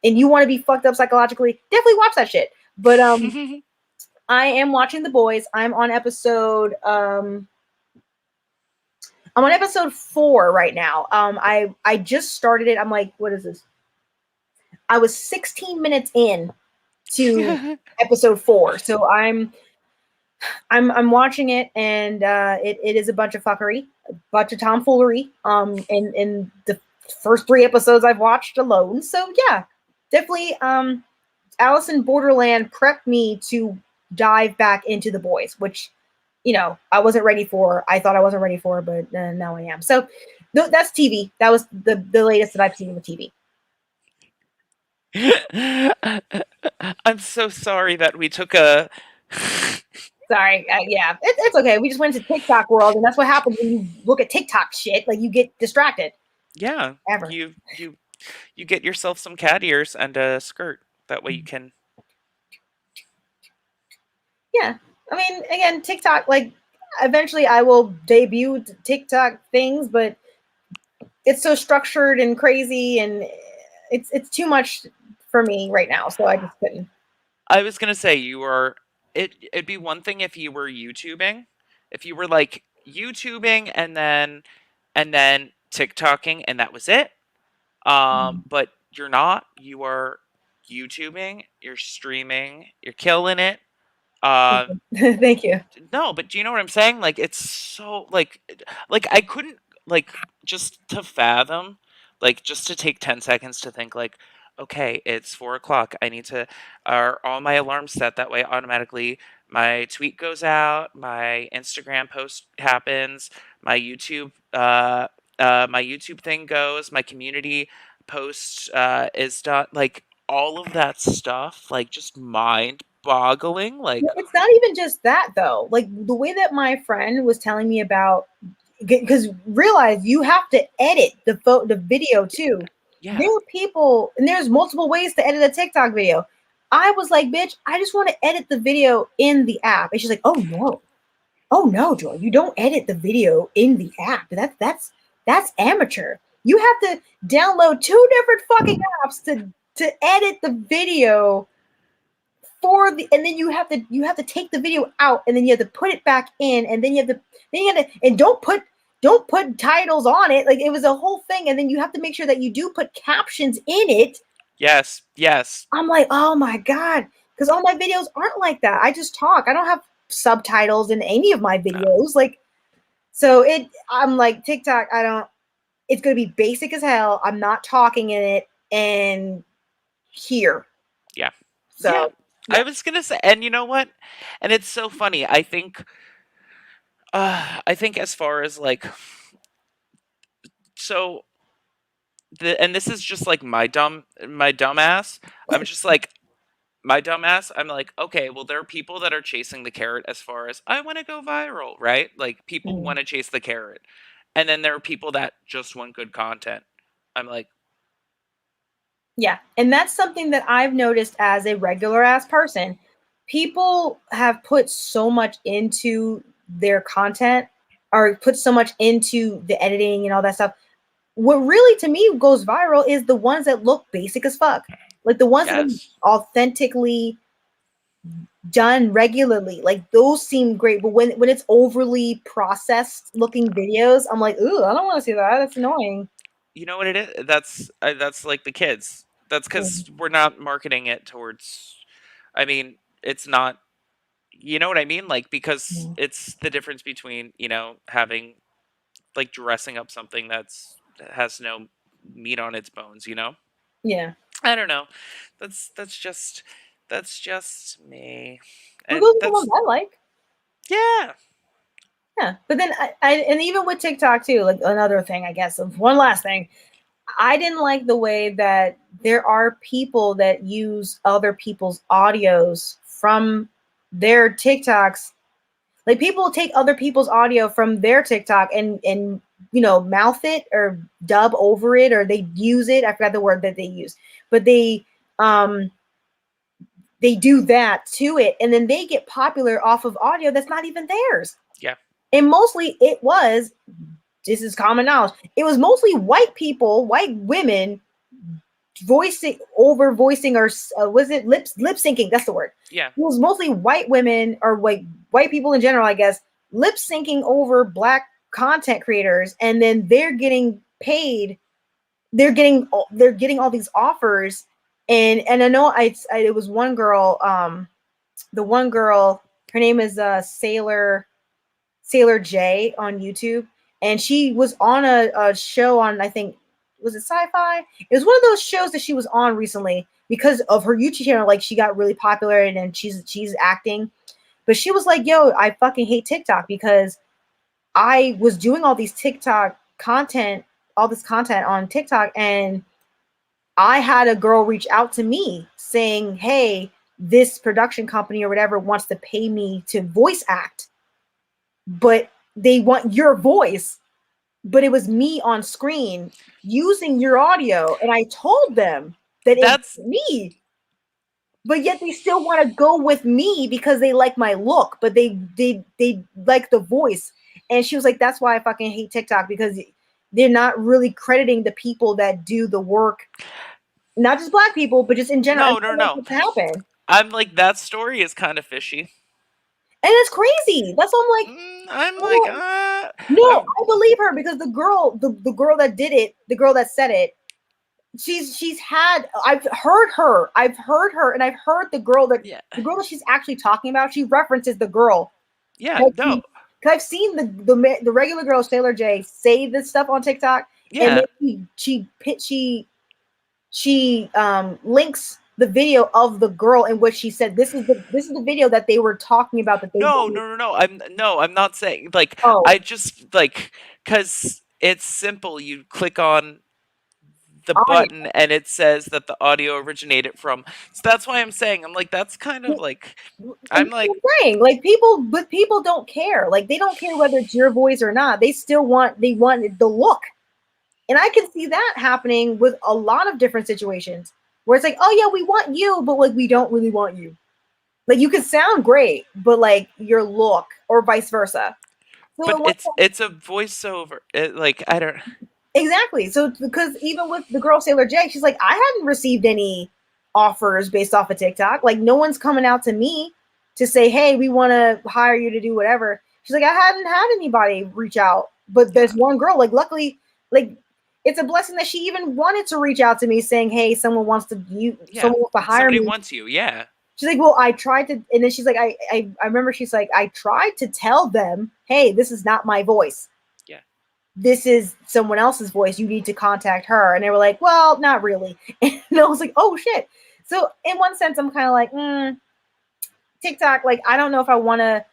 and you want to be fucked up psychologically, definitely watch that shit. But I am watching The Boys. I'm on episode 4 right now. I just started it. I'm like, what is this? I was 16 minutes in to episode 4. So I'm watching it, and it is a bunch of fuckery, a bunch of tomfoolery. In the first 3 episodes I've watched alone. So yeah, definitely Alice in Borderland prepped me to dive back into The Boys, which I wasn't ready for. I thought I wasn't ready for, but now I am. So that's TV. That was the latest that I've seen with TV. I'm so sorry that we took a. Sorry. Yeah, it's okay. We just went to TikTok world, and that's what happens when you look at TikTok shit. Like you get distracted. Yeah, Ever. you get yourself some cat ears and a skirt. That way you can. Yeah, I mean, again, TikTok. Like, eventually, I will debut TikTok things, but it's so structured and crazy, and it's too much for me right now. So I just couldn't. I was gonna say you are. It'd be one thing if you were YouTubing, if you were like YouTubing and then TikToking and that was it. But you're not. You are YouTubing. You're streaming. You're killing it. Um, Thank you. no, but do you know what I'm saying? Like it's so like I couldn't like just to fathom, like just to take 10 seconds to think like, okay, it's 4 o'clock. I need to are all my alarms set that way automatically. My tweet goes out, my Instagram post happens, my YouTube thing goes, my community post is done. Like all of that stuff, like just mind boggling. Like It's not even just that though. Like the way that my friend was telling me about, because realize you have to edit the video too. yeah. There are people, and there's multiple ways to edit a TikTok video. I was like, bitch, I just want to edit the video in the app. And she's like, oh no, Joy, you don't edit the video in the app. That's amateur. You have to download two different fucking apps to edit the video for the, and then you have to take the video out, and then you have to put it back in, and then and don't put titles on it. Like it was a whole thing, and then you have to make sure that you do put captions in it. Yes. Yes. I'm like, oh my god, because all my videos aren't like that. I just talk. I don't have subtitles in any of my No. videos. Like, so I'm like, TikTok, I don't. It's gonna be basic as hell. I'm not talking in it, and here. Yeah. Yeah. So I yeah. was gonna say, and you know what? And it's so funny. I think as far as like, so and this is just like my dumbass. I'm just like my dumbass. I'm like, okay, well, there are people that are chasing the carrot as far as I want to go viral, right? Like people Mhm. want to chase the carrot, and then there are people that just want good content. I'm like, Yeah, and that's something that I've noticed as a regular ass person. People have put so much into their content, or put so much into the editing and all that stuff. What really to me goes viral is the ones that look basic as fuck. Like the ones that yes, are authentically done regularly. Like those seem great, but when it's overly processed looking videos, I'm like, ooh, I don't want to see that. That's annoying. you know what it is? That's like the kids. That's Mm, because we're not marketing it towards. I mean, it's not. You know what I mean? Like because mm. it's the difference between having like dressing up something that has no meat on its bones. Yeah. I don't know. That's just me, Well, and those are the ones that's I like. yeah, Yeah, but then and even with TikTok too, like another thing, I guess, of one last thing, I didn't like the way that there are people that use other people's audios from their TikToks. Like people take other people's audio from their TikTok and mouth it or dub over it, or they use it. I forgot the word that they use, but um they do that to it, and then they get popular off of audio that's not even theirs. yeah, And mostly it was, this is common knowledge, it was mostly white people, white women voicing, or was it lip syncing? That's the word. yeah. It was mostly white women, or like white people in general, I guess, lip syncing over black content creators, and then they're getting paid. They're getting all these offers, and I know it was one girl. The one girl, her name is Sailor J on YouTube, and she was on a show on, I think, was it Sci-Fi? It was one of those shows that she was on recently because of her YouTube channel. Like she got really popular, and then she's acting, but she was like, "Yo, I fucking hate TikTok because I was doing all this content on TikTok, and I had a girl reach out to me saying, "Hey, this production company or whatever wants to pay me to voice act, but they want your voice, but it was me on screen using your audio, and I told them that it was That's me, but yet they still want to go with me because they like my look, but they like the voice." And she was like, "That's why I fucking hate TikTok, because they're not really crediting the people that do the work, not just black people, but just in general." And no, no, that's no. what's happened. I'm like that story is kind of fishy. And it's crazy. That's what I'm like. I'm like, Oh, no, I'm I believe her, because the girl that did it, the girl that said it, she's had, I've heard her, and I've heard Yeah. the girl that she's actually talking about. She references the girl. Yeah. Like, No. because I've seen the regular girl Sailor J say this stuff on TikTok, and Yeah. then she links the video of the girl in which she said this is the video that they were talking about that they No, wanted. no, no, no. I'm not saying like Oh, I just like cuz it's simple. You click on the audio. button and it says that the audio originated from. So that's why I'm saying I'm like that's kind of like And I'm that's like what I'm saying. Like, people don't care. Like, they don't care whether it's your voice or not. They want the look. And I can see that happening with a lot of different situations where it's like, oh yeah, we want you, but like we don't really want you. Like, you can sound great, but like your look, or vice versa. So but in one it's a voiceover. Like I don't. Exactly. So because even with the girl Sailor J, she's like, I hadn't received any offers based off of TikTok. Like, no one's coming out to me to say, hey, we want to hire you to do whatever. She's like, I hadn't had anybody reach out. But Yeah. there's one girl, like, luckily, like, it's a blessing that she even wanted to reach out to me saying, hey, Yeah. someone wants to hire Somebody me. wants you. Yeah. She's like, well, I tried to, and then she's like, I remember she's like, I tried to tell them, hey, this is not my voice. Yeah. This is someone else's voice. You need to contact her. And they were like, well, not really. And I was like, oh shit. So in one sense, I'm kind of like, TikTok. Like, I don't know if I want to,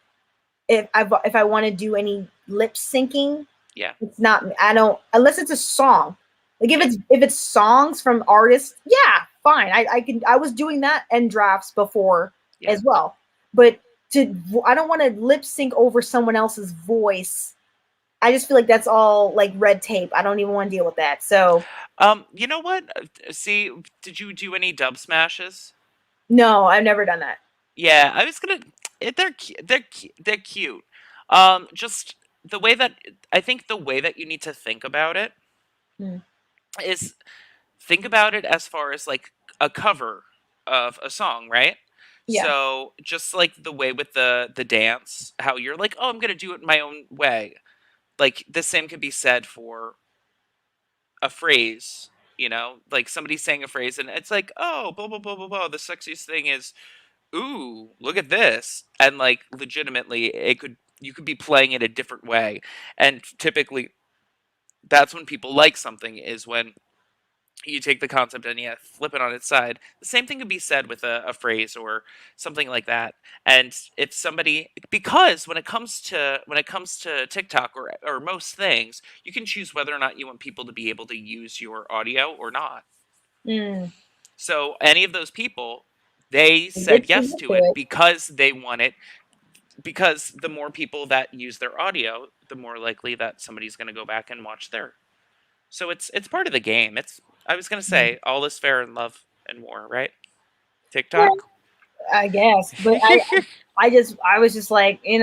if I want to do any lip syncing. Yeah. It's not. I don't, unless it's a song. Like, Yeah. if it's songs from artists, yeah, fine. I can. I was doing that end drafts before Yeah. as well. But I don't want to lip sync over someone else's voice. I just feel like that's all like red tape. I don't even want to deal with that. So You know what? See, did you do any dub smashes? no, I've never done that. Yeah, I was gonna. They're cute. Just the way that I think the way that you need to think about it Hmm. is think about it as far as like a cover of a song, right? Yeah. So just like the way with the dance, how you're like, oh, I'm gonna do it my own way. Like the same could be said for a phrase. You know, like somebody saying a phrase, and it's like, oh, blah blah blah blah blah. The sexiest thing is ooh, look at this. And like legitimately it could you could be playing it a different way. And typically that's when people like something is when you take the concept and you flip it on its side. The same thing could be said with a phrase or something like that. And if somebody because when it comes to TikTok or most things, you can choose whether or not you want people to be able to use your audio or not. Mm. So any of those people, they Good said for yes you to to it it. because they want it. Because the more people that use their audio, the more likely that somebody's going to go back and watch their. So it's part of the game. It's I was going to Mm. say all is fair in love and war, right? Yeah, TikTok. I guess, but I was just like, I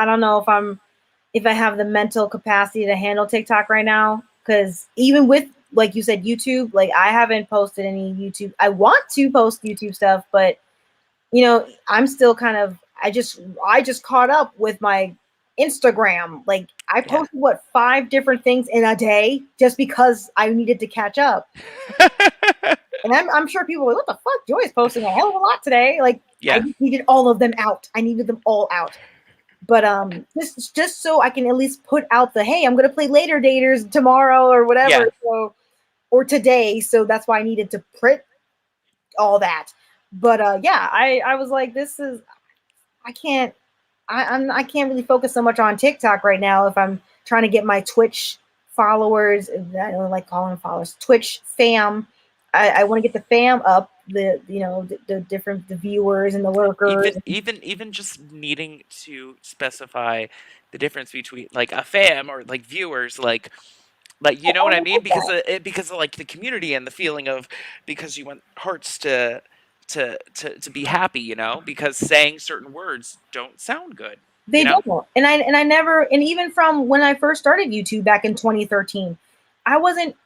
don't know if I have the mental capacity to handle TikTok right now. Because even with, like you said, YouTube, like, I haven't posted any YouTube. I want to post YouTube stuff, but I'm still kind of. I just caught up with my Instagram. Like, I Yeah. posted what 5 different things in a day just because I needed to catch up. And I'm sure people are like, what the fuck? Joy's posting a hell of a lot today. Like, I Yeah. just needed all of them out. I needed them all out. But just so I can at least put out the, hey, I'm gonna play later daters tomorrow or whatever. Yeah. So, or today. So that's why I needed to print all that. But yeah, I was like, this is I can't I can't really focus so much on TikTok right now if I'm trying to get my Twitch followers. I don't like calling them followers. Twitch fam. I want to get the fam up. The different the viewers and the lurkers. Even just needing to specify the difference between like a fam or like viewers like you know what I Oh, I mean like that. because of like the community and the feeling of because you want hearts to be happy, you know, because saying certain words don't sound good, you They know. don't. And I never, and even from when I first started YouTube back in 2013, I wasn't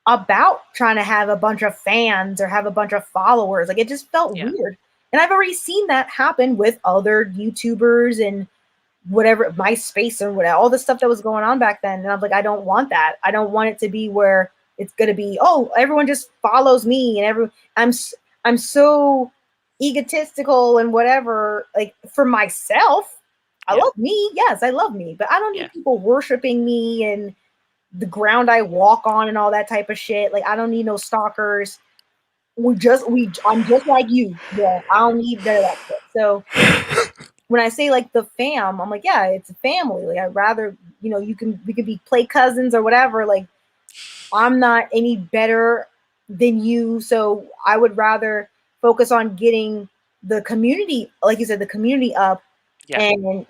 about trying to have a bunch of fans or have a bunch of followers. Like, it just felt Yeah. weird. And I've already seen that happen with other YouTubers and whatever, MySpace and whatever, all the stuff that was going on back then. And I'm like, I don't want that. I don't want it to be where it's gonna be, oh, everyone just follows me, and I'm so egotistical and whatever. Like for myself, I Yeah. love me. Yes, I love me, but I don't Yeah. need people worshiping me and the ground I walk on and all that type of shit. Like I don't need no stalkers. I'm just like you. Yeah, I don't need none of that shit. So when I say like the fam, I'm like, yeah, it's a family. Like I'd rather, we could be play cousins or whatever. Like I'm not any better than you, so I would rather focus on getting the community, like you said, the community up, Yeah. and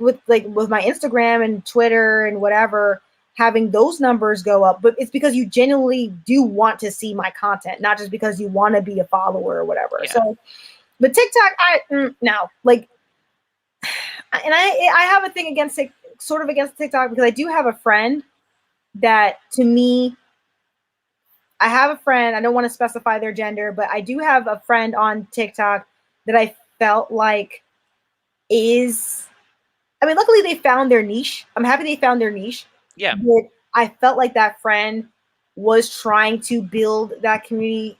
with my Instagram and Twitter and whatever, having those numbers go up. But it's because you genuinely do want to see my content, not just because you want to be a follower or whatever. Yeah. So, but TikTok, no, like, and I have a thing against sort of against TikTok because I do have a friend that to me I have a friend, I don't want to specify their gender, but I do have a friend on TikTok that I felt like is, I mean, luckily they found their niche. I'm happy they found their niche. Yeah. But I felt like that friend was trying to build that community.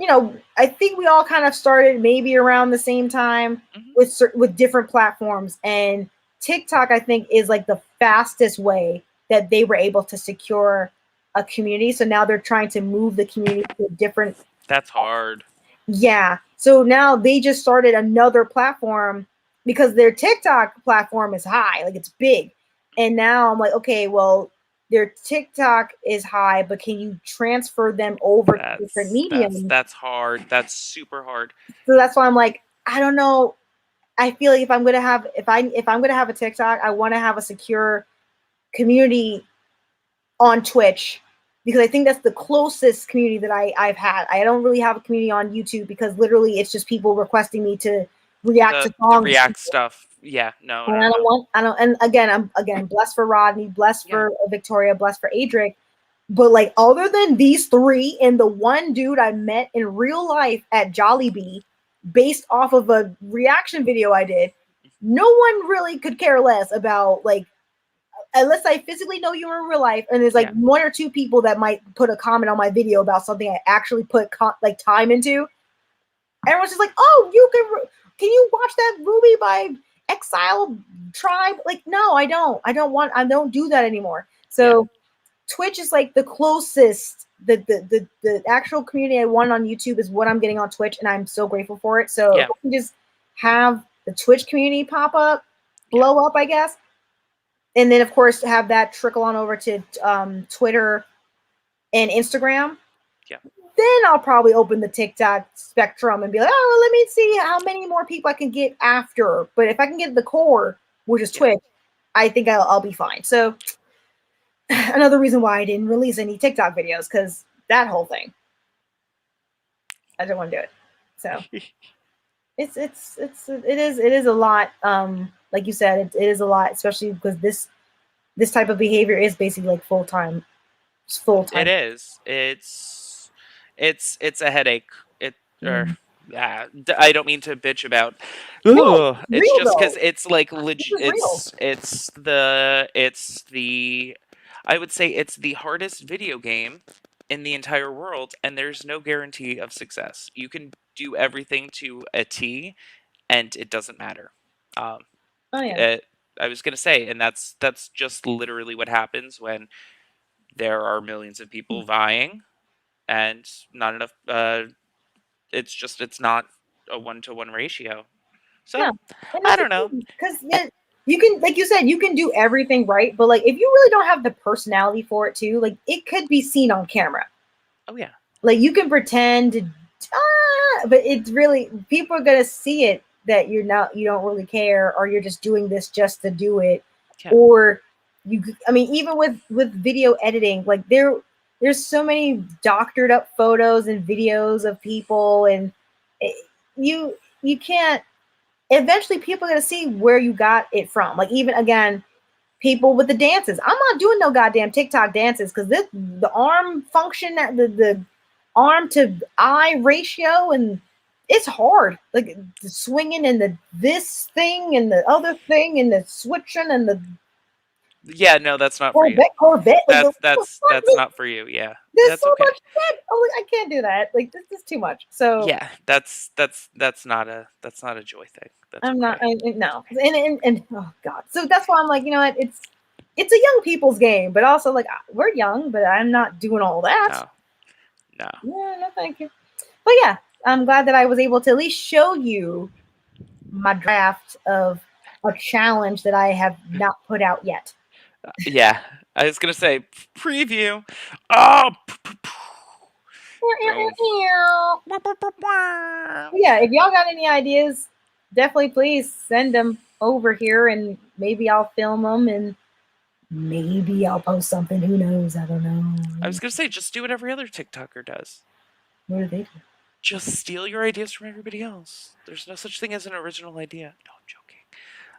I think we all kind of started maybe around the same time Mhm. with different platforms, and TikTok I think is like the fastest way that they were able to secure a community. So now they're trying to move the community to a different. That's hard. Yeah. So now they just started another platform because their TikTok platform is high, like it's big. And now I'm like, okay, well, their TikTok is high, but can you transfer them over to different mediums? That's hard. That's super hard. So that's why I'm like, I don't know. I feel like if I'm gonna have a TikTok, I want to have a secure community on Twitch because I think that's the closest community that I've had. I don't really have a community on YouTube because literally it's just people requesting me to react to The songs. React stuff. Yeah. No. And No. No. I don't, and again, blessed for Rodney, blessed Yeah. for Victoria, blessed for Adric. But like, other than these three and the one dude I met in real life at Jollibee, based off of a reaction video I did, no one really could care less about, like, unless I physically know you in real life, and there's like Yeah. one or two people that might put a comment on my video about something I actually put like time into. Everyone's just like, "Oh, can you watch that movie by Exile Tribe?" Like, no, I don't. I don't do that anymore. So Yeah. Twitch is like the closest. The actual community I want on YouTube is what I'm getting on Twitch, and I'm so grateful for it. So if Yeah. I can just have the Twitch community pop up, blow up, I guess, and then of course have that trickle on over to Twitter and Instagram. Yeah. Then I'll probably open the TikTok spectrum and be like, oh, let me see how many more people I can get after. But if I can get the core, which is Yeah. Twitch, I think I'll be fine. So another reason why I didn't release any TikTok videos, because that whole thing, I didn't want to do it. So it is a lot. Like you said, it is a lot, especially because this type of behavior is basically like full time. It's full time. It is. It's a headache. It or Mm. yeah. I don't mean to bitch about. No, Ugh, it's real just because though. it's like This legit. is real. It's the. I would say it's the hardest video game in the entire world, and there's no guarantee of success. You can do everything to a T, and it doesn't matter. Um, Oh yeah. it, I was gonna say, and that's just literally what happens when there are millions of people vying and not enough it's not a 1-to-1 ratio. Yeah, So and I that's the don't know. thing, because yeah, you can, like you said, you can do everything right, but like if you really don't have the personality for it too, like it could be seen on camera. Oh yeah. Like you can pretend to, but it's really, people are gonna see it that you don't really care, or you're just doing this just to do it, Yeah. or I mean, even with video editing, like there's so many doctored up photos and videos of people, and it, you can't, eventually people are going to see where you got it from. Like, even again, people with the dances. I'm not doing no goddamn TikTok dances because the arm function, the arm to eye ratio, and it's hard. Like the swinging and the this thing and the other thing and the switching and the Yeah, no, that's not for you. Corvette. Like, That's not for you. Yeah, there's that's so okay. much shit. Oh, I can't do that. Like, this is too much. So Yeah, that's not a joy thing. That's I'm not. okay. No. And oh god. So that's why I'm like, you know what? It's a young people's game, but also like we're young, but I'm not doing all that. No, no. Yeah, no, thank you. But yeah, I'm glad that I was able to at least show you my draft of a challenge that I have not put out yet. Yeah, I was gonna say preview. Oh, boom. Yeah, if y'all got any ideas, definitely please send them over here, and maybe I'll film them, and maybe I'll post something. Who knows? I don't I know. was gonna say just do what every other TikToker does. What do they do? Just steal your ideas from everybody else. There's no such thing as an original idea. No, I'm joking.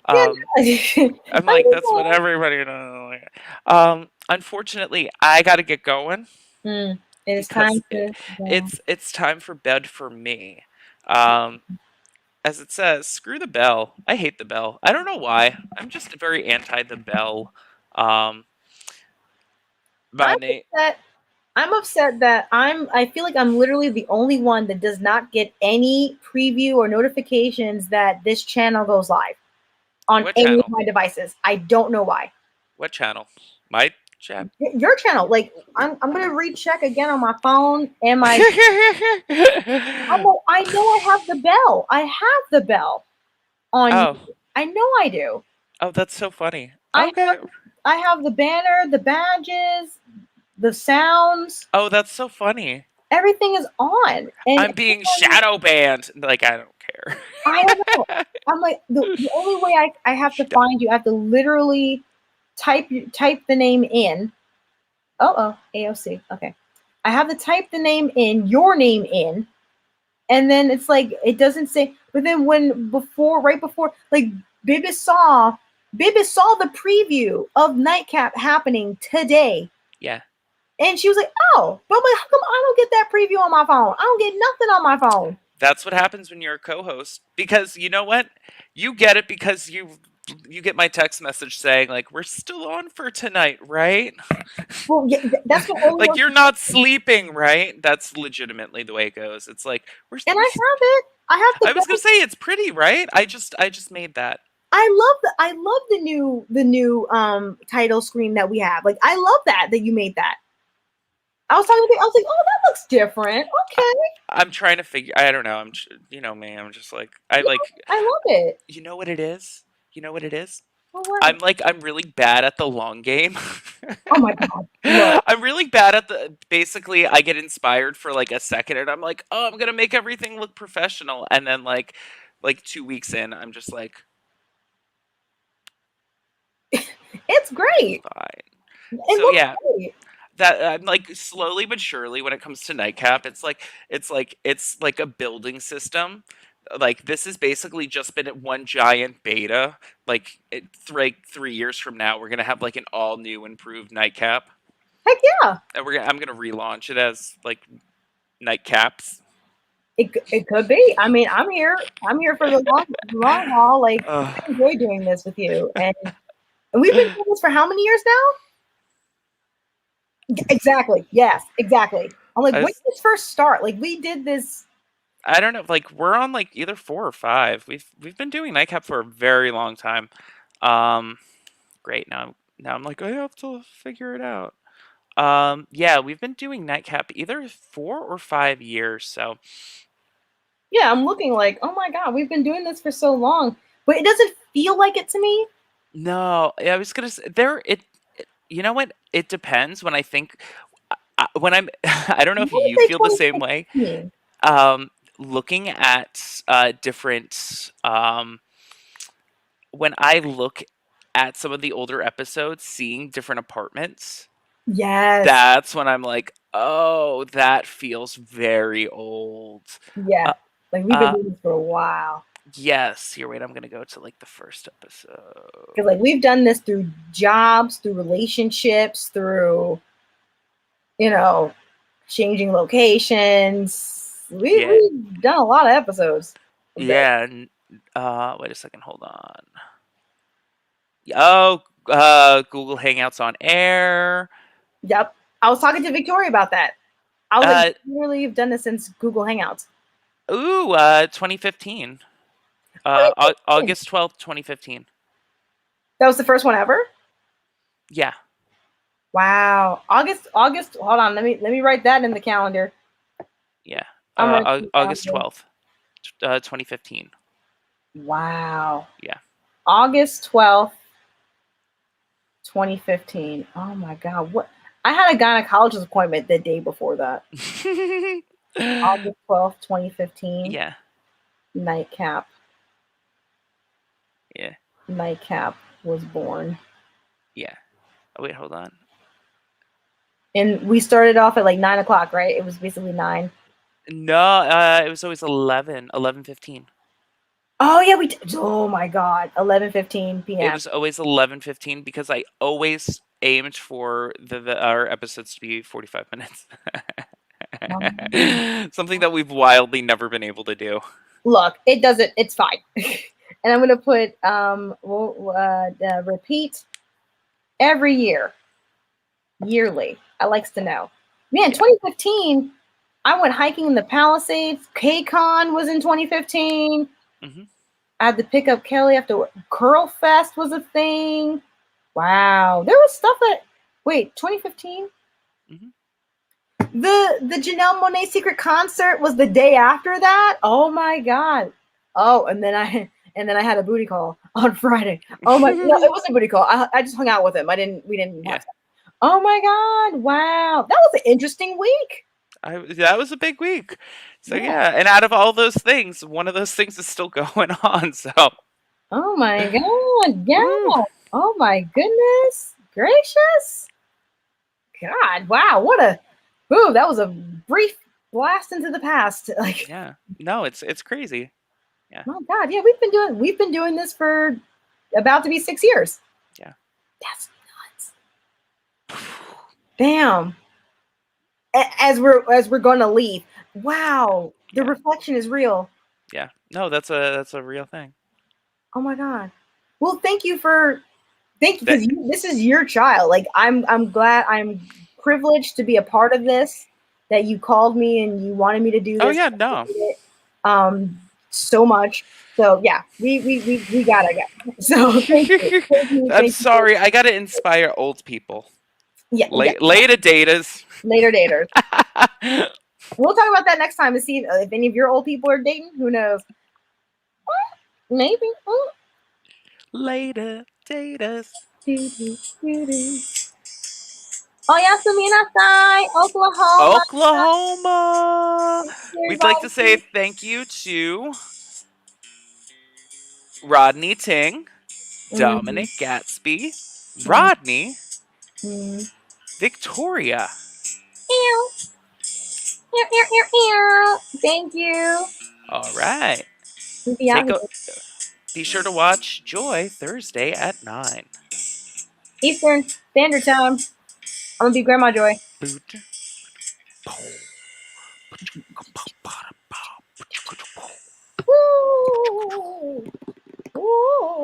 Yeah, I'm I like, that's what everybody does. Unfortunately, I gotta get going it is because time to go. it's time for bed for me. Um, as it says, screw the bell. I hate the bell. I don't know why. I'm just very anti the bell. Um, my I'm name. upset. I'm upset that I feel like I'm literally the only one that does not get any preview or notifications that this channel goes live on What any of channel? my devices. I don't know why. What channel? My chat. Your channel, like I'm gonna recheck again on my phone and my. I know I have the bell. I have the bell on. Oh, I know I do. oh, that's so funny. I have Okay. I have the banner, the badges, the sounds. Oh, that's so funny. Everything is on, and I'm being shadow banned. Like I don't care. I don't know. I'm like the only way I have to find you, I have to literally type the name in. AOC. Okay. I have to type the name in, your name in, and then it's like it doesn't say. But then right before, like Bibi saw the preview of Nightcap happening today, Yeah. and she was like, "Oh, but I'm like, how come I don't get that preview on my phone? I don't get nothing on my phone." That's what happens when you're a co-host. Because you know what? You get it because you get my text message saying like we're still on for tonight, right? Well, yeah, that's the only Like one. you're not sleeping, right? That's legitimately the way it goes. It's like And I have it. I have I the was gonna say it's pretty, right? I just made that. I love the new title screen that we have. Like I love that you made that. I was talking to you, I was like, oh, that looks different. Okay. I'm trying to figure. I don't know. You know me. I'm just like I Yeah, like. I love it. You know what it is? You know what it is? Well, what? I'm really bad at the long game. Oh my god. Look. I'm really bad at the basically I get inspired for like a second and I'm like, "Oh, I'm going to make everything look professional." And then like 2 weeks in, I'm just like, It's great. "Fine." It So looks yeah, great. that I'm like slowly but surely when it comes to Nightcap, it's like a building system. Like this has basically just been at one giant beta. Like 3 years from now, we're gonna have like an all new improved Nightcap, Heck yeah. and I'm gonna relaunch it as like Nightcaps. It could be. I mean, I'm here. I'm here for the long haul. Like Uh, I enjoy doing this with you. And we've been doing this for how many years now? Exactly. Yes, exactly. I'm like, I when did was, this first start? Like we did this. I don't know. Like we're on like either 4 or 5. We've been doing Nightcap for a very long time. Um, Great. Now I'm like I have to figure it out. Yeah, we've been doing Nightcap either 4 or 5 years. So Yeah, I'm looking like, oh my god, we've been doing this for so long, but it doesn't feel like it to me. no, I was gonna say You know what? It depends. When I think when I'm I don't know I if want you to say feel the same way. 2016. Looking at different when I look at some of the older episodes, seeing different apartments, Yes. that's when I'm like, oh, that feels very old. Yeah. Uh, Like we've been uh, doing this for a while. yes. Here, wait. I'm gonna go to like the first Because episode. like we've done this through jobs, through relationships, through, you know, changing locations. Yeah, We've done a lot of episodes. yeah. Wait a second. Hold on. Oh, Google Hangouts on air. Yep. I was talking to Victoria about that. I was like, literally, you've done this since Google Hangouts. 2015. August 12th, 2015. That was the first one ever? Yeah. Wow. August. Hold on. Let me write that in the calendar. Yeah. August 12th, 2015. Wow. Yeah. August 12th, 2015. Oh my God. What? I had a gynecologist appointment the day before that. August 12th, 2015. Yeah. Nightcap. Yeah. Nightcap was born. Yeah. Oh, wait, hold on. And we started off at like 9 o'clock, right? It was basically 9. No, it was always 11:15. Oh yeah, we did. Oh my God, 11:15 p.m. It was always 11:15 because I always aimed for our episodes to be 45 minutes. Something that we've wildly never been able to do. Look, it doesn't. It's fine. And I'm gonna put repeat every year, yearly. I likes to know. Man, 2015. I went hiking in the Palisades. KCON was in 2015. Mm-hmm. I had to pick up Kelly after Curl Fest was a thing. Wow, there was stuff that. Wait, 2015. Mm-hmm. The Janelle Monáe secret concert was the day after that. Oh my God. Oh, and then I had a booty call on Friday. Oh my, no, it wasn't a booty call. I just hung out with him. We didn't have sex. Oh my God. Wow. That was an interesting week. That was a big week. So yeah, and out of all those things, one of those things is still going on. So. Oh my God. Yeah. Woo. Oh my goodness gracious. God. Wow. That was a brief blast into the past. Like, Yeah. No, it's crazy. Yeah. Oh God. Yeah. We've been doing this for about to be 6 years. Yeah. That's nuts. Damn. As we're going to leave. Wow. The reflection is real. Yeah. No, that's a real thing. Oh my God. Well, thank you because this is your child. Like I'm glad, I'm privileged to be a part of this, that you called me and you wanted me to do this. Oh yeah, no. So much. So yeah, we gotta go. So thank you. I'm sorry. I gotta inspire old people. Yeah. Later daters. Later daters. We'll talk about that next time to see if any of your old people are dating. Who knows? Maybe. Later daters. Oh, Yasuminasai, Oklahoma. Oklahoma. We'd like to say thank you to Rodney Ting, Dominic Gatsby, Rodney, Victoria. Thank you. All right. Be sure to watch Joy Thursday at 9 Eastern Standard Time. I'm gonna be Grandma Joy. Woo! Woo!